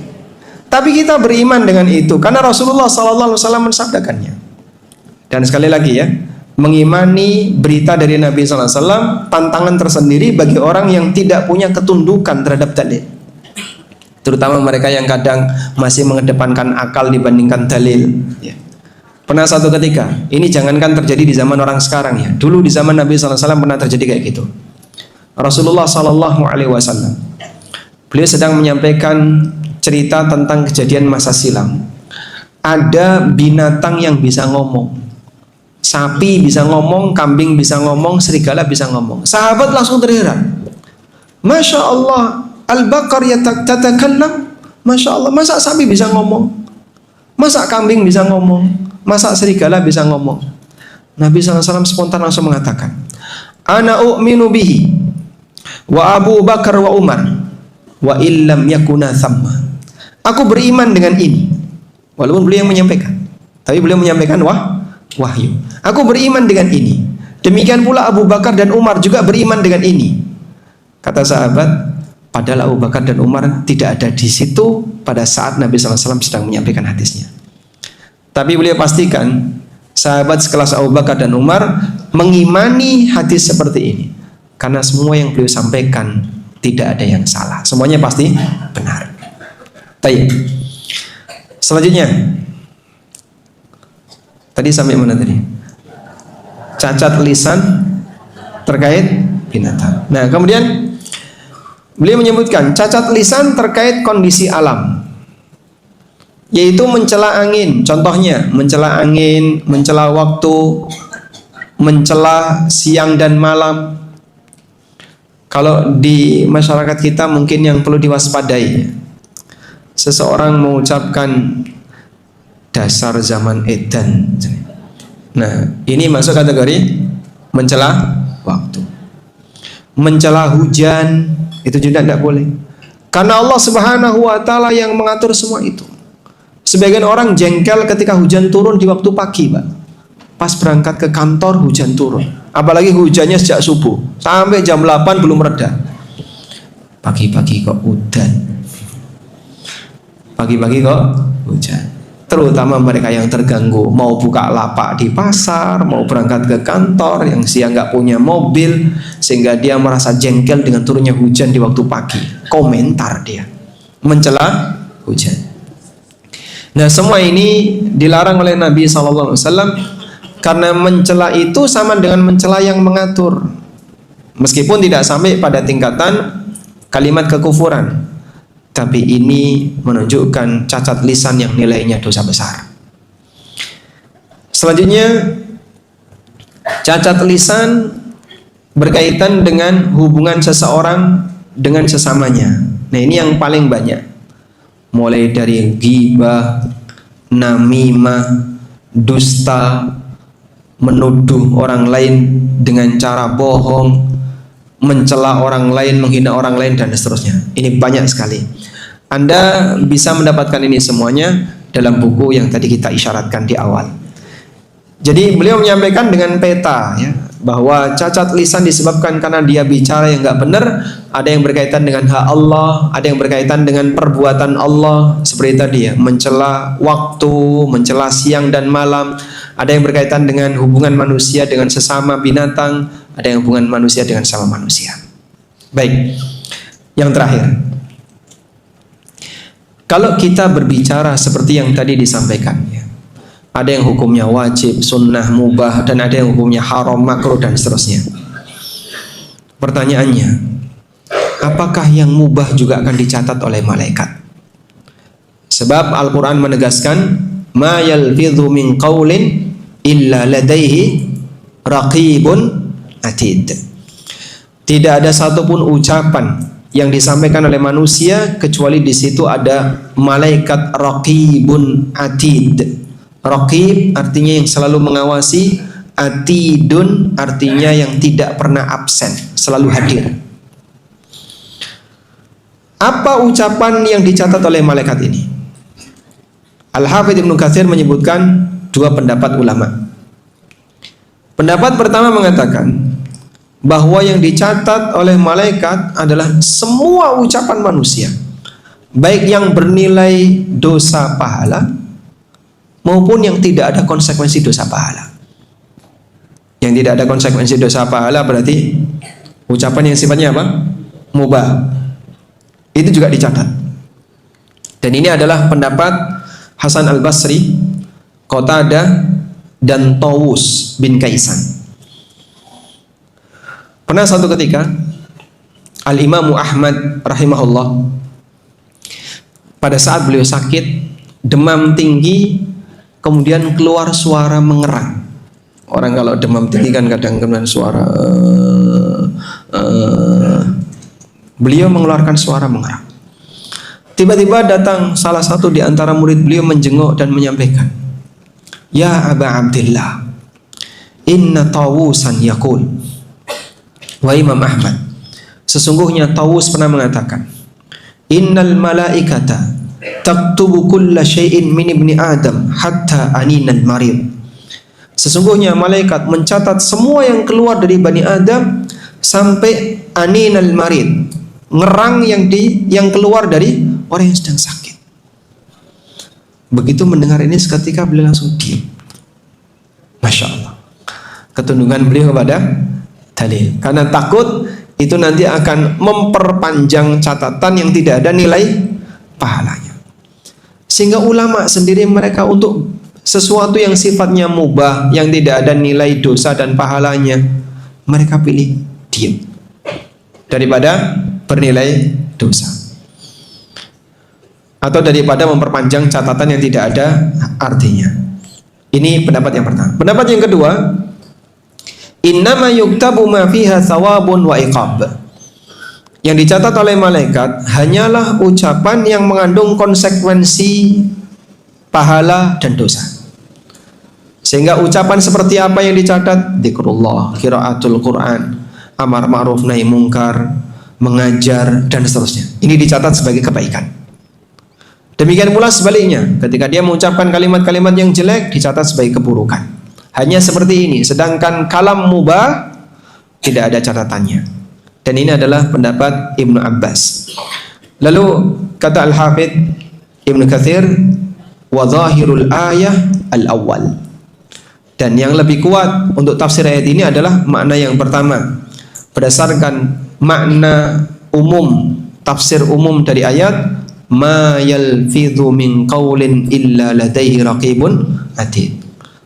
Tapi kita beriman dengan itu karena Rasulullah SAW mensabdakannya. Dan sekali lagi ya, mengimani berita dari Nabi SAW tantangan tersendiri bagi orang yang tidak punya ketundukan terhadap dalil, terutama mereka yang kadang masih mengedepankan akal dibandingkan dalil ya. Pernah satu ketika, ini jangankan terjadi di zaman orang sekarang ya, dulu di zaman Nabi SAW pernah terjadi kayak gitu. Rasulullah SAW beliau sedang menyampaikan cerita tentang kejadian masa silam. Ada binatang yang bisa ngomong. Sapi bisa ngomong, kambing bisa ngomong, serigala bisa ngomong. Sahabat langsung terheran. Masya Allah, al-baqar yatakallam. Masya Allah, masa sapi bisa ngomong? Masa kambing bisa ngomong? Masa serigala bisa ngomong? Nabi SAW spontan langsung mengatakan, Ana u'minu bihi wa Abu Bakar wa Umar wa illam yakuna thamma. Aku beriman dengan ini. Walaupun beliau yang menyampaikan, tapi beliau menyampaikan wahyu. Aku beriman dengan ini. Demikian pula Abu Bakar dan Umar juga beriman dengan ini. Kata sahabat, padahal Abu Bakar dan Umar tidak ada di situ pada saat Nabi SAW sedang menyampaikan hadisnya. Tapi beliau pastikan sahabat sekelas Abu Bakar dan Umar mengimani hadis seperti ini, karena semua yang beliau sampaikan tidak ada yang salah, semuanya pasti benar. Baik. Selanjutnya, tadi sampai mana tadi? Cacat lisan terkait binatang. Nah, kemudian beliau menyebutkan cacat lisan terkait kondisi alam, yaitu mencela angin. Contohnya, mencela angin, mencela waktu, mencela siang dan malam. Kalau di masyarakat kita mungkin yang perlu diwaspadai, seseorang mengucapkan dasar zaman edan. Nah, ini masuk kategori mencela waktu. Mencela hujan, itu juga tidak boleh. Karena Allah Subhanahu wa taala yang mengatur semua itu. Sebagian orang jengkel ketika hujan turun di waktu pagi, Pak. Pas berangkat ke kantor hujan turun. Apalagi hujannya sejak subuh sampai jam 8 belum reda. Pagi-pagi kok hujan. Pagi-pagi kok hujan. Terutama mereka yang terganggu, mau buka lapak di pasar, mau berangkat ke kantor, yang siang nggak punya mobil, sehingga dia merasa jengkel dengan turunnya hujan di waktu pagi. Komentar dia, mencela hujan. Nah, semua ini dilarang oleh Nabi SAW, karena mencela itu sama dengan mencela yang mengatur, meskipun tidak sampai pada tingkatan kalimat kekufuran. Tapi ini menunjukkan cacat lisan yang nilainya dosa besar. Selanjutnya, cacat lisan berkaitan dengan hubungan seseorang dengan sesamanya. Nah, ini yang paling banyak. Mulai dari ghibah, namimah, dusta, menuduh orang lain dengan cara bohong, mencela orang lain, menghina orang lain, dan seterusnya. Ini banyak sekali. Anda bisa mendapatkan ini semuanya dalam buku yang tadi kita isyaratkan di awal. Jadi beliau menyampaikan dengan peta, ya, bahwa cacat lisan disebabkan karena dia bicara yang nggak benar. Ada yang berkaitan dengan hak Allah, ada yang berkaitan dengan perbuatan Allah, seperti tadi ya, mencela waktu, mencela siang dan malam. Ada yang berkaitan dengan hubungan manusia dengan sesama binatang, ada yang hubungan manusia dengan sama manusia. Baik, yang terakhir, kalau kita berbicara seperti yang tadi disampaikan, ya, ada yang hukumnya wajib, sunnah, mubah, dan ada yang hukumnya haram, makruh, dan seterusnya. Pertanyaannya, apakah yang mubah juga akan dicatat oleh malaikat? Sebab Al-Quran menegaskan, ma yalfidhu min qawlin illa ladaihi raqibun atid. Tidak ada satupun ucapan yang disampaikan oleh manusia kecuali di situ ada malaikat raqibun atid. Raqib artinya yang selalu mengawasi, atidun artinya yang tidak pernah absen, selalu hadir. Apa ucapan yang dicatat oleh malaikat ini? Al-Hafidz Ibnu Katsir menyebutkan dua pendapat ulama. Pendapat pertama mengatakan bahwa yang dicatat oleh malaikat adalah semua ucapan manusia, baik yang bernilai dosa pahala maupun yang tidak ada konsekuensi dosa pahala. Yang tidak ada konsekuensi dosa pahala berarti ucapan yang sifatnya apa? Mubah. Itu juga dicatat. Dan ini adalah pendapat Hasan Al-Basri, Qatadah, dan Tawus bin Kaisan. Pernah suatu ketika Al-Imamu Ahmad rahimahullah, pada saat beliau sakit, demam tinggi, kemudian keluar suara mengerang. Orang kalau demam tinggi kan kadang kemudian suara beliau mengeluarkan suara mengerang. Tiba-tiba datang salah satu di antara murid beliau menjenguk dan menyampaikan, "Ya Aba Abdillah, inna Tawusan yaqul." Wahai Imam Ahmad, sesungguhnya Tawus pernah mengatakan, "Innal malaikata taktubu kulla syai'in min ibni Adam hatta aninal marid." Sesungguhnya malaikat mencatat semua yang keluar dari Bani Adam sampai aninal marid, ngerang yang keluar dari orang yang sedang sakit. Begitu mendengar ini seketika beliau langsung diam. Masya Allah, ketundungan beliau kepada dalil, karena takut itu nanti akan memperpanjang catatan yang tidak ada nilai pahalanya. Sehingga ulama sendiri mereka untuk sesuatu yang sifatnya mubah, yang tidak ada nilai dosa dan pahalanya, mereka pilih diam daripada bernilai dosa, atau daripada memperpanjang catatan yang tidak ada artinya. Ini pendapat yang pertama. Pendapat yang kedua, innama yuktabu ma fiha thawabun wa iqab. Yang dicatat oleh malaikat hanyalah ucapan yang mengandung konsekuensi pahala dan dosa. Sehingga ucapan seperti apa yang dicatat? Dzikrullah, qiraatul Quran, amar ma'ruf nahi mungkar, mengajar dan seterusnya. Ini dicatat sebagai kebaikan. Demikian pula sebaliknya, ketika dia mengucapkan kalimat-kalimat yang jelek dicatat sebagai keburukan. Hanya seperti ini. Sedangkan kalam mubah tidak ada catatannya. Dan ini adalah pendapat Ibnu Abbas. Lalu kata Al-Hafidh Ibnu Katsir, wa zahirul ayah al-awwal. Dan yang lebih kuat untuk tafsir ayat ini adalah makna yang pertama. Berdasarkan makna umum, tafsir umum dari ayat, ma yalfidhu min qaulin illa ladaihi raqibun atid.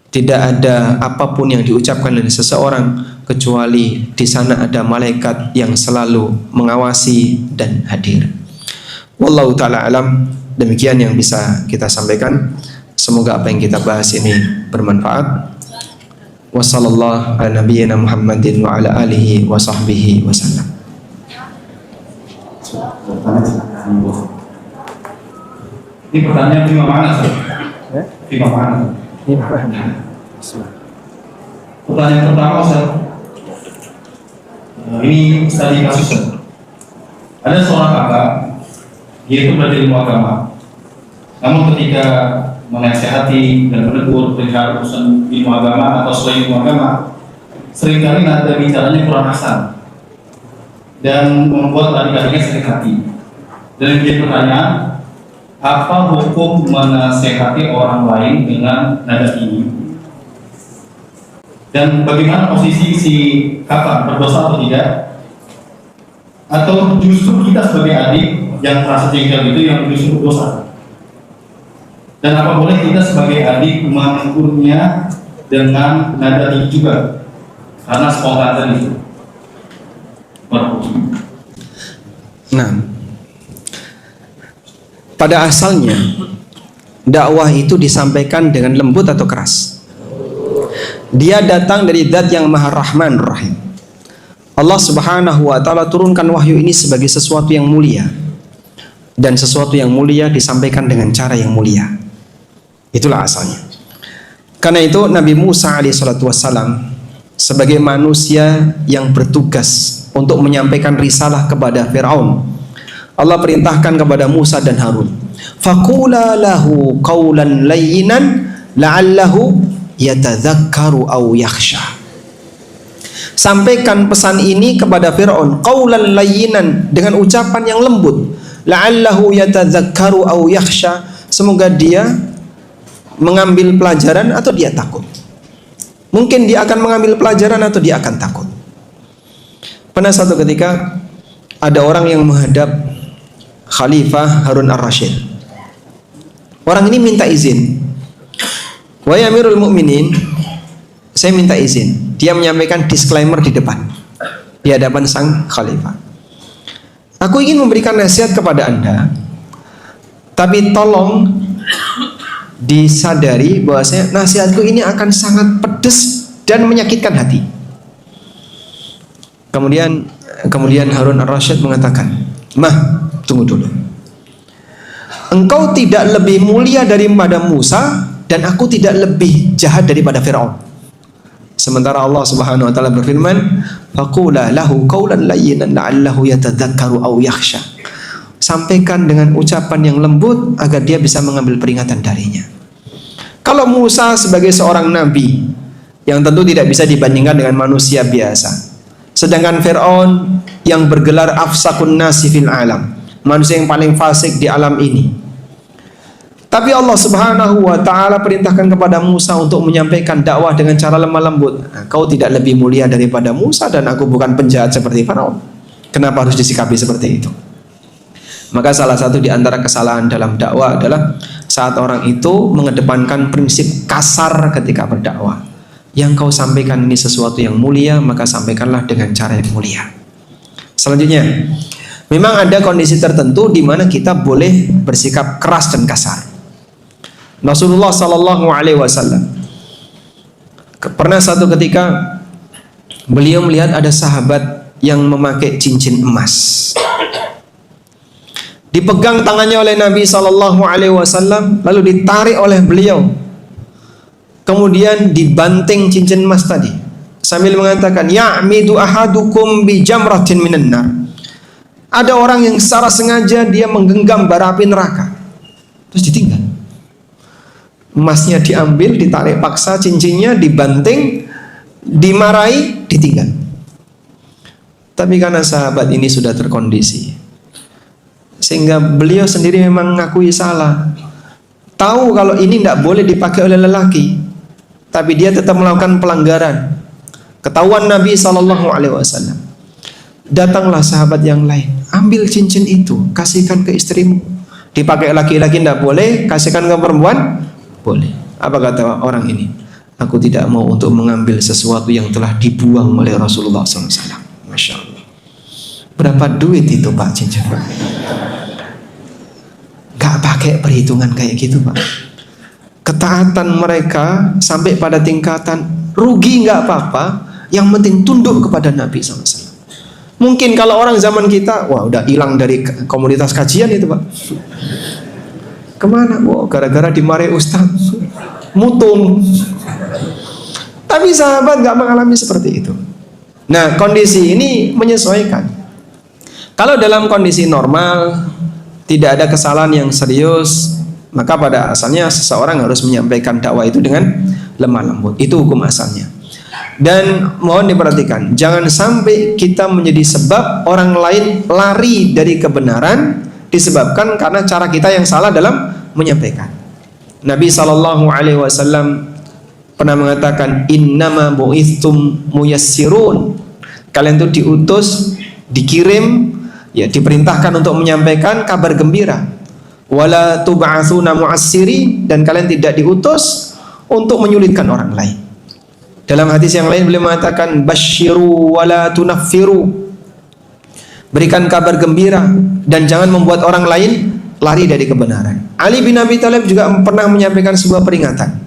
Tidak ada apapun yang diucapkan oleh seseorang kecuali di sana ada malaikat yang selalu mengawasi dan hadir. Wallahu taala alam. Demikian yang bisa kita sampaikan. Semoga apa yang kita bahas ini bermanfaat. Wassallallahu ala nabiyyina Muhammadin wa ala alihi wa sahbihi wasallam. Ini pertanyaan lima mana, Ustaz? Lima mana? Pertanyaan pertama, Ustaz. Ini studi kasus, Ustaz. Ada seorang kakak, dia itu belajar ilmu agama. Namun ketika menasihati dan menegur perihal urusan ilmu agama atau selain ilmu agama, seringkali nada bicaranya kurang asal dan membuat adik-adiknya sakit hati. Dan menjadi pertanyaan, apa hukum menasehati orang lain dengan nada ini? Dan bagaimana posisi si kakak, berdosa atau tidak? Atau justru kita sebagai adik yang merasa jengkel itu yang justru berdosa? Dan apa boleh kita sebagai adik menegurnya dengan nada tinggi juga? Karena spontan tadi. Nah, pada asalnya dakwah itu disampaikan dengan lembut atau keras. Dia datang dari Zat yang Maha Rahman Rahim. Allah Subhanahu wa taala turunkan wahyu ini sebagai sesuatu yang mulia. Dan sesuatu yang mulia disampaikan dengan cara yang mulia. Itulah asalnya. Karena itu Nabi Musa alaihissalatu wassalam sebagai manusia yang bertugas untuk menyampaikan risalah kepada Fir'aun, Allah perintahkan kepada Musa dan Harun, faqula lahu qawlan layyinan la'allahu yatadzakkaru aw yakhsha. Sampaikan pesan ini kepada Fir'aun, qawlan layyinan, dengan ucapan yang lembut, la'allahu yatadzakkaru aw yakhsha, semoga dia mengambil pelajaran atau dia takut. Mungkin dia akan mengambil pelajaran atau dia akan takut. Pernah satu ketika ada orang yang menghadap Khalifah Harun ar-Rasyid. Orang ini minta izin. Wahai Amirul Mukminin, saya minta izin. Dia menyampaikan disclaimer di depan, di hadapan sang Khalifah. Aku ingin memberikan nasihat kepada Anda, tapi tolong disadari bahwasanya nasihatku ini akan sangat pedas dan menyakitkan hati. Kemudian Harun ar-Rasyid mengatakan, "Mah, tunggu dulu. Engkau tidak lebih mulia daripada Musa dan aku tidak lebih jahat daripada Fir'aun." Sementara Allah Subhanahu wa taala berfirman, "Faqula lahu qawlan layyinan la'allahu yatadzakkaru aw yakhsha." Sampaikan dengan ucapan yang lembut agar dia bisa mengambil peringatan darinya. Kalau Musa sebagai seorang nabi yang tentu tidak bisa dibandingkan dengan manusia biasa, Sedangkan Fir'aun yang bergelar afsakun nasi fil alam, manusia yang paling fasik di alam ini. Tapi Allah Subhanahu wa taala perintahkan kepada Musa untuk menyampaikan dakwah dengan cara lemah lembut. Nah, kau tidak lebih mulia daripada Musa dan aku bukan penjahat seperti Firaun. Kenapa harus disikapi seperti itu? Maka salah satu di antara kesalahan dalam dakwah adalah saat orang itu mengedepankan prinsip kasar ketika berdakwah. Yang kau sampaikan ini sesuatu yang mulia, maka sampaikanlah dengan cara yang mulia. Selanjutnya, memang ada kondisi tertentu di mana kita boleh bersikap keras dan kasar. Rasulullah Sallallahu Alaihi Wasallam pernah satu ketika beliau melihat ada sahabat yang memakai cincin emas. Dipegang tangannya oleh Nabi Sallallahu Alaihi Wasallam, lalu ditarik oleh beliau. Kemudian dibanting cincin emas tadi sambil mengatakan, ya'midu ahadukum bi jamratin minan nar. Ada orang yang secara sengaja dia menggenggam bara api neraka, terus ditinggal. Emasnya diambil, ditarik paksa, cincinnya dibanting, dimarahi, ditinggal. Tapi karena sahabat ini sudah terkondisi, sehingga beliau sendiri memang mengakui salah, tahu kalau ini tidak boleh dipakai oleh lelaki, tapi dia tetap melakukan pelanggaran. Ketahuan Nabi SAW. Datanglah sahabat yang lain, ambil cincin itu, kasihkan ke istrimu. Dipakai laki-laki tidak boleh, kasihkan ke perempuan boleh. Apa kata orang ini? Aku tidak mau untuk mengambil sesuatu yang telah dibuang oleh Rasulullah SAW. Masya Allah. Berapa duit itu Pak cincin Pak? Gak pakai perhitungan kayak gitu Pak. Ketaatan mereka sampai pada tingkatan rugi nggak apa-apa, yang penting tunduk kepada Nabi SAW. Mungkin kalau orang zaman kita, wah udah hilang dari komunitas kajian itu Pak. Kemana? Wah gara-gara dimarahi Ustaz, mutung. Tapi sahabat nggak mengalami seperti itu. Nah kondisi ini menyesuaikan. Kalau dalam kondisi normal, tidak ada kesalahan yang serius, maka pada asalnya seseorang harus menyampaikan dakwah itu dengan lemah lembut. Itu hukum asalnya. Dan mohon diperhatikan, jangan sampai kita menjadi sebab orang lain lari dari kebenaran disebabkan karena cara kita yang salah dalam menyampaikan. Nabi SAW pernah mengatakan, innama bu'ithtum muyassirun. Kalian itu diutus, dikirim, ya diperintahkan untuk menyampaikan kabar gembira. Wala tub'atsuna mu'assiri, dan kalian tidak diutus untuk menyulitkan orang lain. Dalam hadis yang lain beliau mengatakan, basyiru wala tunaffiru. Berikan kabar gembira dan jangan membuat orang lain lari dari kebenaran. Ali bin Abi Thalib juga pernah menyampaikan sebuah peringatan.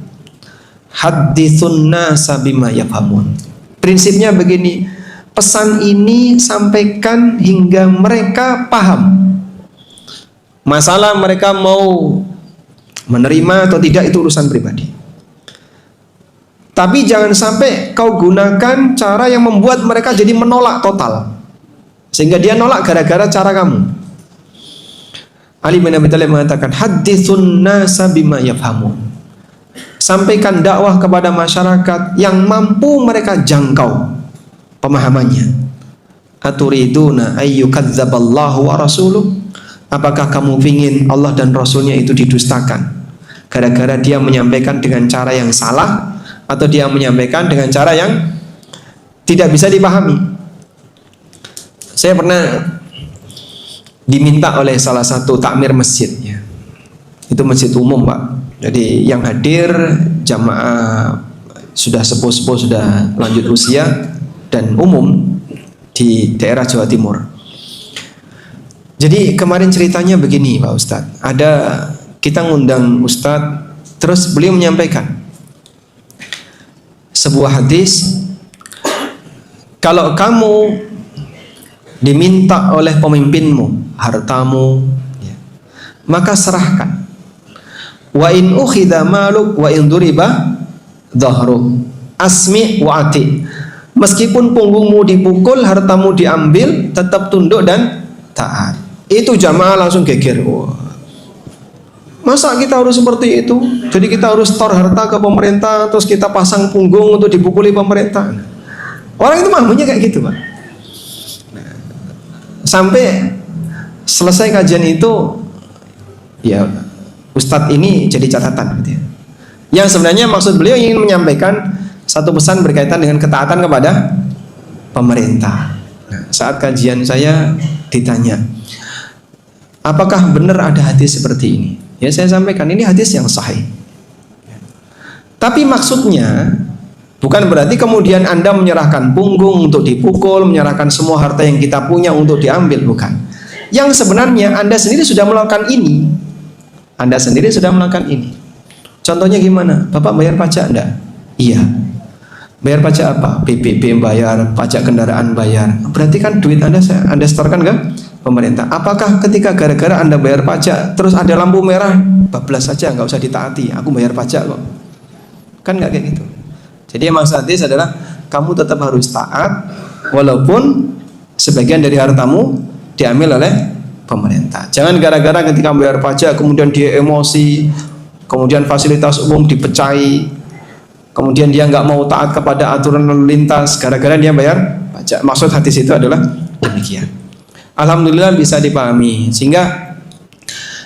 Haditsun nasa bima yafhamun. Prinsipnya begini, pesan ini sampaikan hingga mereka paham. Masalah mereka mau menerima atau tidak itu urusan pribadi. Tapi jangan sampai kau gunakan cara yang membuat mereka jadi menolak total, sehingga dia nolak gara-gara cara kamu. Ali bin Abi Thalib mengatakan, haditsun nasa bima yafhamun. Sampaikan dakwah kepada masyarakat yang mampu mereka jangkau pemahamannya. Aturiduna ayyukadzaballahu wa rasuluh. Apakah kamu ingin Allah dan Rasulnya itu didustakan gara-gara dia menyampaikan dengan cara yang salah, atau dia menyampaikan dengan cara yang tidak bisa dipahami? Saya pernah diminta oleh salah satu takmir masjid, ya. Itu masjid umum Pak. Jadi yang hadir jamaah sudah sepuh-sepuh, sudah lanjut usia dan umum di daerah Jawa Timur. Jadi kemarin ceritanya begini Pak Ustadz, kita ngundang Ustadz, terus beliau menyampaikan sebuah hadis, kalau kamu diminta oleh pemimpinmu hartamu, ya, maka serahkan. Wa in ukhidha maluk wa in duriba dhahru asmi wa ati. Meskipun punggungmu dipukul, hartamu diambil, tetap tunduk dan taat. Itu jamaah langsung geger. Wah, masa kita harus seperti itu? Jadi kita harus store harta ke pemerintah, terus kita pasang punggung untuk dipukuli pemerintah. Orang itu mahmunya kayak gitu Pak. sampai selesai kajian itu, ya Ustadz ini jadi catatan gitu ya. Yang sebenarnya maksud beliau ingin menyampaikan satu pesan berkaitan dengan ketaatan kepada pemerintah. Nah, saat kajian saya ditanya, apakah benar ada hadis seperti ini? Ya saya sampaikan ini hadis yang sahih. Tapi maksudnya bukan berarti kemudian Anda menyerahkan punggung untuk dipukul, menyerahkan semua harta yang kita punya untuk diambil, bukan. Yang sebenarnya Anda sendiri sudah melakukan ini. Anda sendiri sudah melakukan ini. Contohnya gimana? Bapak bayar pajak enggak? Iya. Bayar pajak apa? PPP bayar, pajak kendaraan bayar. Berarti kan duit Anda setorkan ke pemerintah. Apakah ketika gara-gara Anda bayar pajak terus ada lampu merah, bablas saja, nggak usah ditaati, aku bayar pajak kok? Kan nggak kayak gitu. Jadi yang maksud hadis adalah kamu tetap harus taat walaupun sebagian dari hartamu diambil oleh pemerintah. Jangan gara-gara ketika bayar pajak kemudian dia emosi, kemudian fasilitas umum dipecahi, kemudian dia nggak mau taat kepada aturan lalu lintas gara-gara dia bayar pajak. Maksud hadis itu adalah demikian. Alhamdulillah bisa dipahami, sehingga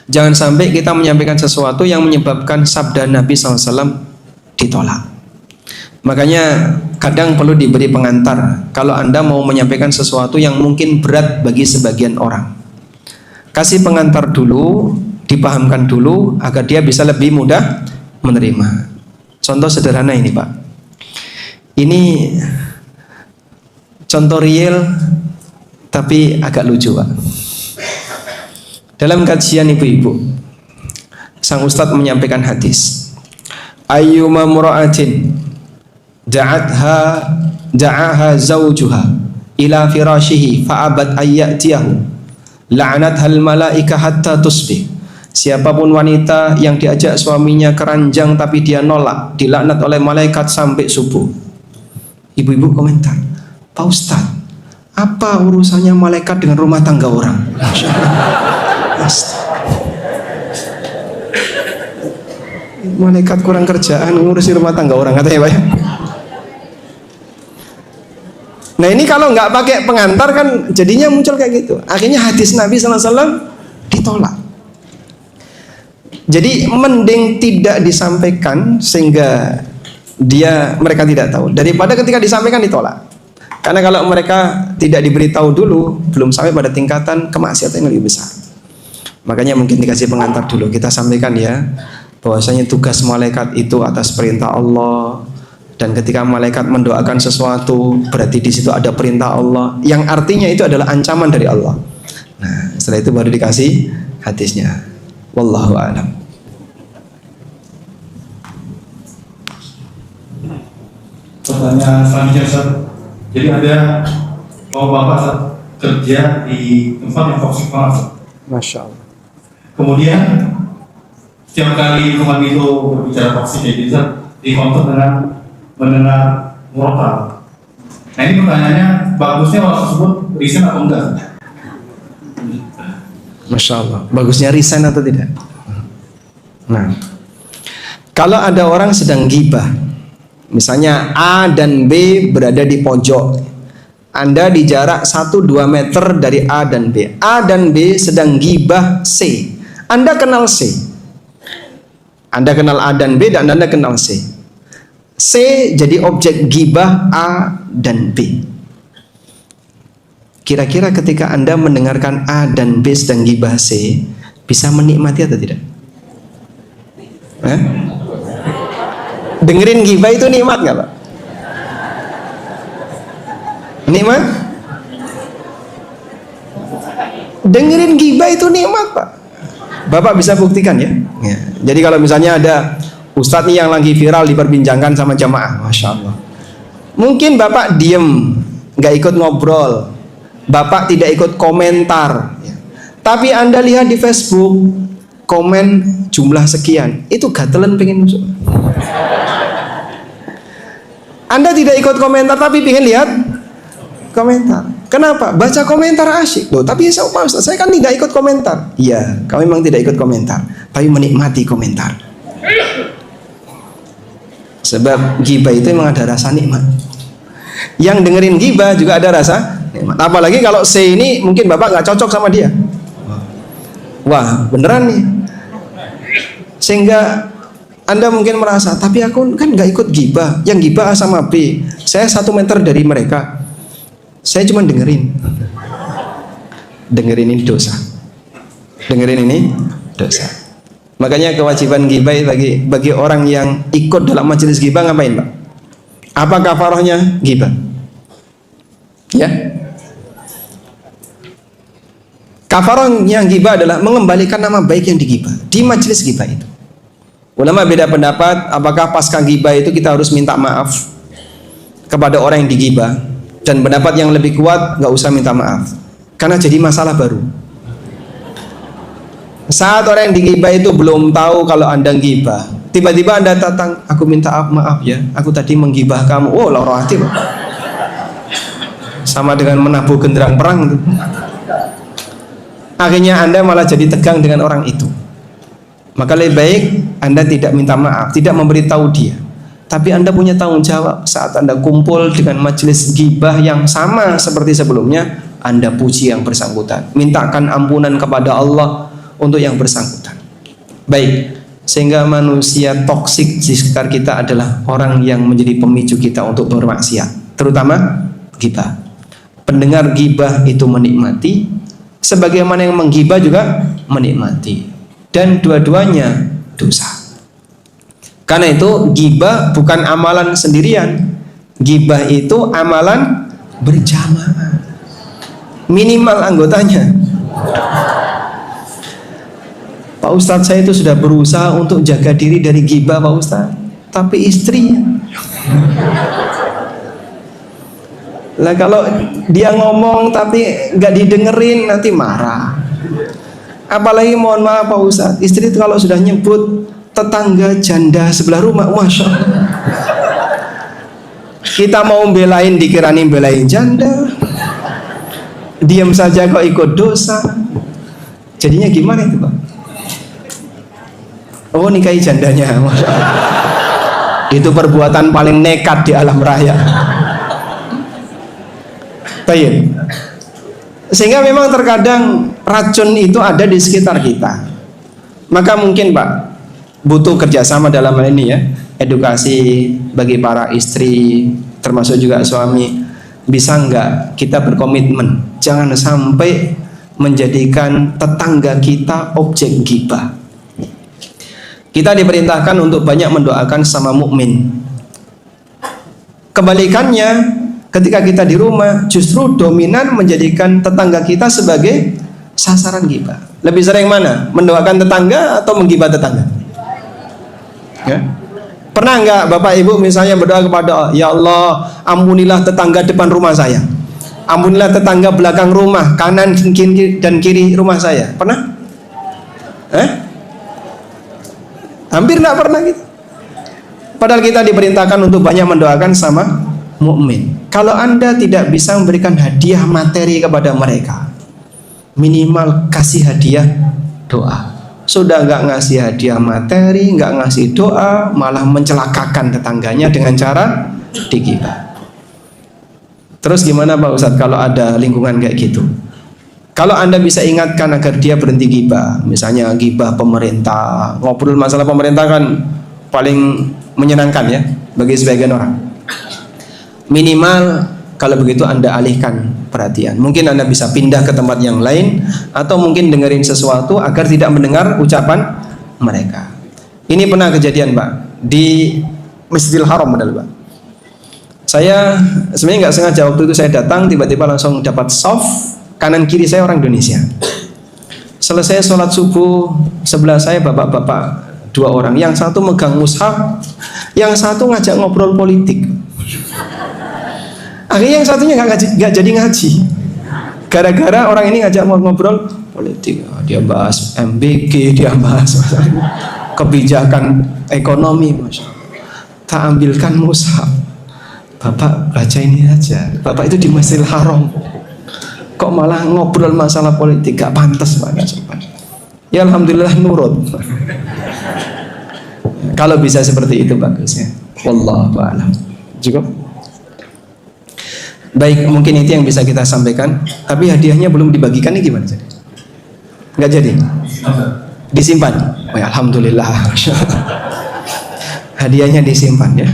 jangan sampai kita menyampaikan sesuatu yang menyebabkan sabda Nabi SAW ditolak. Makanya kadang perlu diberi pengantar kalau Anda mau menyampaikan sesuatu yang mungkin berat bagi sebagian orang. Kasih pengantar dulu, dipahamkan dulu agar dia bisa lebih mudah menerima. Contoh sederhana ini Pak. Ini contoh real tapi agak lucu Pak. Dalam kajian ibu-ibu, sang ustadz menyampaikan hadis, ayyuma mura'atin da'aha zawjuha ila firashihi fa'abat ayyatiyahu la'anathal malaika hatta tusbih. Siapapun wanita yang diajak suaminya ke ranjang tapi dia nolak, dilaknat oleh malaikat sampai subuh. Ibu-ibu komentar, Pak Ustadz, apa urusannya malaikat dengan rumah tangga orang? Malaikat kurang kerjaan ngurusi rumah tangga orang, katanya Pak ya. Nah ini kalau nggak pakai pengantar kan jadinya muncul kayak gitu. Akhirnya hadis Nabi SAW ditolak. Jadi mending tidak disampaikan sehingga mereka tidak tahu, daripada ketika disampaikan ditolak. Karena kalau mereka tidak diberitahu dulu, belum sampai pada tingkatan kemaksiatan yang lebih besar. Makanya mungkin dikasih pengantar dulu. Kita sampaikan ya, bahwasanya tugas malaikat itu atas perintah Allah. Dan ketika malaikat mendoakan sesuatu, berarti di situ ada perintah Allah, yang artinya itu adalah ancaman dari Allah. Nah, setelah itu baru dikasih hadisnya. Wallahu a'lam. Pertanyaan selanjutnya Ustaz. Jadi ada bapak kerja di tempat yang toksik banget. Masya Allah. Kemudian setiap kali teman itu berbicara toksik kayak gitu, dikontak dengan mendengar murotal. Nah ini pertanyaannya, bagusnya orang tersebut resign atau enggak? Masya Allah. Bagusnya resign atau tidak? Nah, kalau ada orang sedang gibah, misalnya A dan B berada di pojok, Anda di jarak 1-2 meter dari A dan B. A dan B sedang gibah C. Anda kenal C. Anda kenal A dan B dan Anda kenal C. C jadi objek gibah A dan B. Kira-kira ketika Anda mendengarkan A dan B sedang gibah C, bisa menikmati atau tidak? Dengerin gibah itu nikmat nggak Pak? Nikmat? Dengerin gibah itu nikmat Pak. Bapak bisa buktikan ya. Jadi kalau misalnya ada ustadz nih yang lagi viral diperbincangkan sama jamaah, Masya Allah, mungkin Bapak diem, nggak ikut ngobrol, Bapak tidak ikut komentar, tapi Anda lihat di Facebook komen jumlah sekian, itu gatelan pengen masuk. Anda tidak ikut komentar tapi pengen lihat komentar. Kenapa? Baca komentar asyik. Loh, tapi saya kan tidak ikut komentar. Iya, kami memang tidak ikut komentar, tapi menikmati komentar. Sebab gibah itu memang ada rasa nikmat. Yang dengerin gibah juga ada rasa nikmat. Apalagi kalau C ini mungkin Bapak nggak cocok sama dia. Wah, beneran nih. Sehingga Anda mungkin merasa, tapi aku kan nggak ikut gibah. Yang gibah A sama B. Saya 1 meter dari mereka. Saya cuma dengerin. Dengerin ini dosa. Dengerin ini dosa. Makanya kewajiban gibah bagi orang yang ikut dalam majelis gibah ngapain, Pak? Apa kafarahnya gibah? Ya. Kafarahnya gibah adalah mengembalikan nama baik yang digibah di majelis gibah itu. Ulama beda pendapat apakah pasca gibah itu kita harus minta maaf kepada orang yang digibah, dan pendapat yang lebih kuat nggak usah minta maaf karena jadi masalah baru. Saat orang yang digibah itu belum tahu kalau Anda gibah, tiba-tiba Anda datang, aku minta maaf ya, aku tadi menggibah kamu. Oh, loro hati, Pak. Sama dengan menabuh genderang perang itu. Akhirnya Anda malah jadi tegang dengan orang itu. Maka lebih baik Anda tidak minta maaf, tidak memberitahu dia, tapi Anda punya tanggung jawab saat Anda kumpul dengan majelis gibah yang sama seperti sebelumnya, Anda puji yang bersangkutan, mintakan ampunan kepada Allah untuk yang bersangkutan. Baik, sehingga manusia toksik di sekitar kita adalah orang yang menjadi pemicu kita untuk bermaksiat, terutama gibah. Pendengar gibah itu menikmati, sebagaimana yang menggibah juga menikmati. Dan dua-duanya dosa. Karena itu gibah bukan amalan sendirian. Gibah itu amalan berjamaah. Minimal anggotanya. Pak Ustadz, saya itu sudah berusaha untuk jaga diri dari gibah, Pak Ustadz, tapi istrinya. Lah kalau dia ngomong tapi nggak didengerin nanti marah. Apalagi mohon maaf Pak Ustadz, istri itu kalau sudah nyebut tetangga janda sebelah rumah, masya Allah, kita mau belain dikirani belain janda, diam saja kok ikut dosa. Jadinya gimana itu, Pak? Oh, nikahi jandanya, masya Allah. Itu perbuatan paling nekat di alam raya. Baik. Sehingga memang terkadang racun itu ada di sekitar kita. Maka mungkin Pak butuh kerjasama dalam hal ini ya, edukasi bagi para istri termasuk juga suami. Bisa enggak kita berkomitmen jangan sampai menjadikan tetangga kita objek gibah. Kita diperintahkan untuk banyak mendoakan sama mukmin. Kebalikannya, ketika kita di rumah justru dominan menjadikan tetangga kita sebagai sasaran gibah. Lebih sering mana? Mendoakan tetangga atau menggibah tetangga? Ya. Pernah enggak Bapak Ibu misalnya berdoa kepada Allah, ya Allah, ampunilah tetangga depan rumah saya, ampunilah tetangga belakang rumah, kanan dan kiri rumah saya? Pernah? Hampir enggak pernah gitu. Padahal kita diperintahkan untuk banyak mendoakan sama mukmin. Kalau Anda tidak bisa memberikan hadiah materi kepada mereka, minimal kasih hadiah doa. Sudah nggak ngasih hadiah materi, nggak ngasih doa, malah mencelakakan tetangganya dengan cara digibah. Terus gimana Pak Ustadz kalau ada lingkungan kayak gitu? Kalau Anda bisa ingatkan agar dia berhenti gibah, misalnya gibah pemerintah, ngobrol masalah pemerintah kan paling menyenangkan ya bagi sebagian orang. Minimal kalau begitu Anda alihkan perhatian. Mungkin Anda bisa pindah ke tempat yang lain, atau mungkin dengerin sesuatu agar tidak mendengar ucapan mereka. Ini pernah kejadian Pak di Masjidil Haram padahal Pak. Saya sebenarnya nggak sengaja, waktu itu saya datang tiba-tiba langsung dapat soft, kanan kiri saya orang Indonesia. Selesai sholat subuh, sebelah saya bapak-bapak 2 orang, yang satu megang mushaf, yang satu ngajak ngobrol politik. Akhirnya yang satunya nggak jadi ngaji, gara-gara orang ini ngajak ngobrol politik. Dia bahas MBG, dia bahas kebijakan ekonomi, masya Allah. Tak ambilkan mushaf, Bapak baca ini aja. Bapak itu di Masjidil Haram, kok malah ngobrol masalah politik? Gak pantas Pak, gak sopan. Ya alhamdulillah nurut. Kalau bisa seperti itu bagusnya. Wallahu a'lam. Cukup. Baik, mungkin itu yang bisa kita sampaikan. Tapi hadiahnya belum dibagikan, ini gimana jadi? Nggak jadi? Disimpan? Oh, ya, alhamdulillah. Hadiahnya disimpan ya.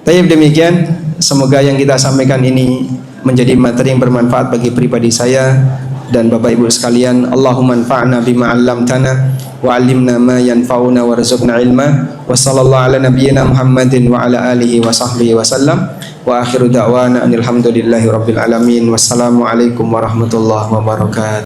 Tapi demikian, semoga yang kita sampaikan ini menjadi materi yang bermanfaat bagi pribadi saya dan Bapak Ibu sekalian. Allahumma anfa'na bima 'allamtana wa 'allimna ma yanfa'una warzuqna ilma. Wa sallallahu ala nabiyyina Muhammadin wa ala alihi wa sahbihi wa sallam. Wa akhiru da'wana alhamdulillahi rabbil alamin. Wassalamu alaikum warahmatullahi wabarakatuh.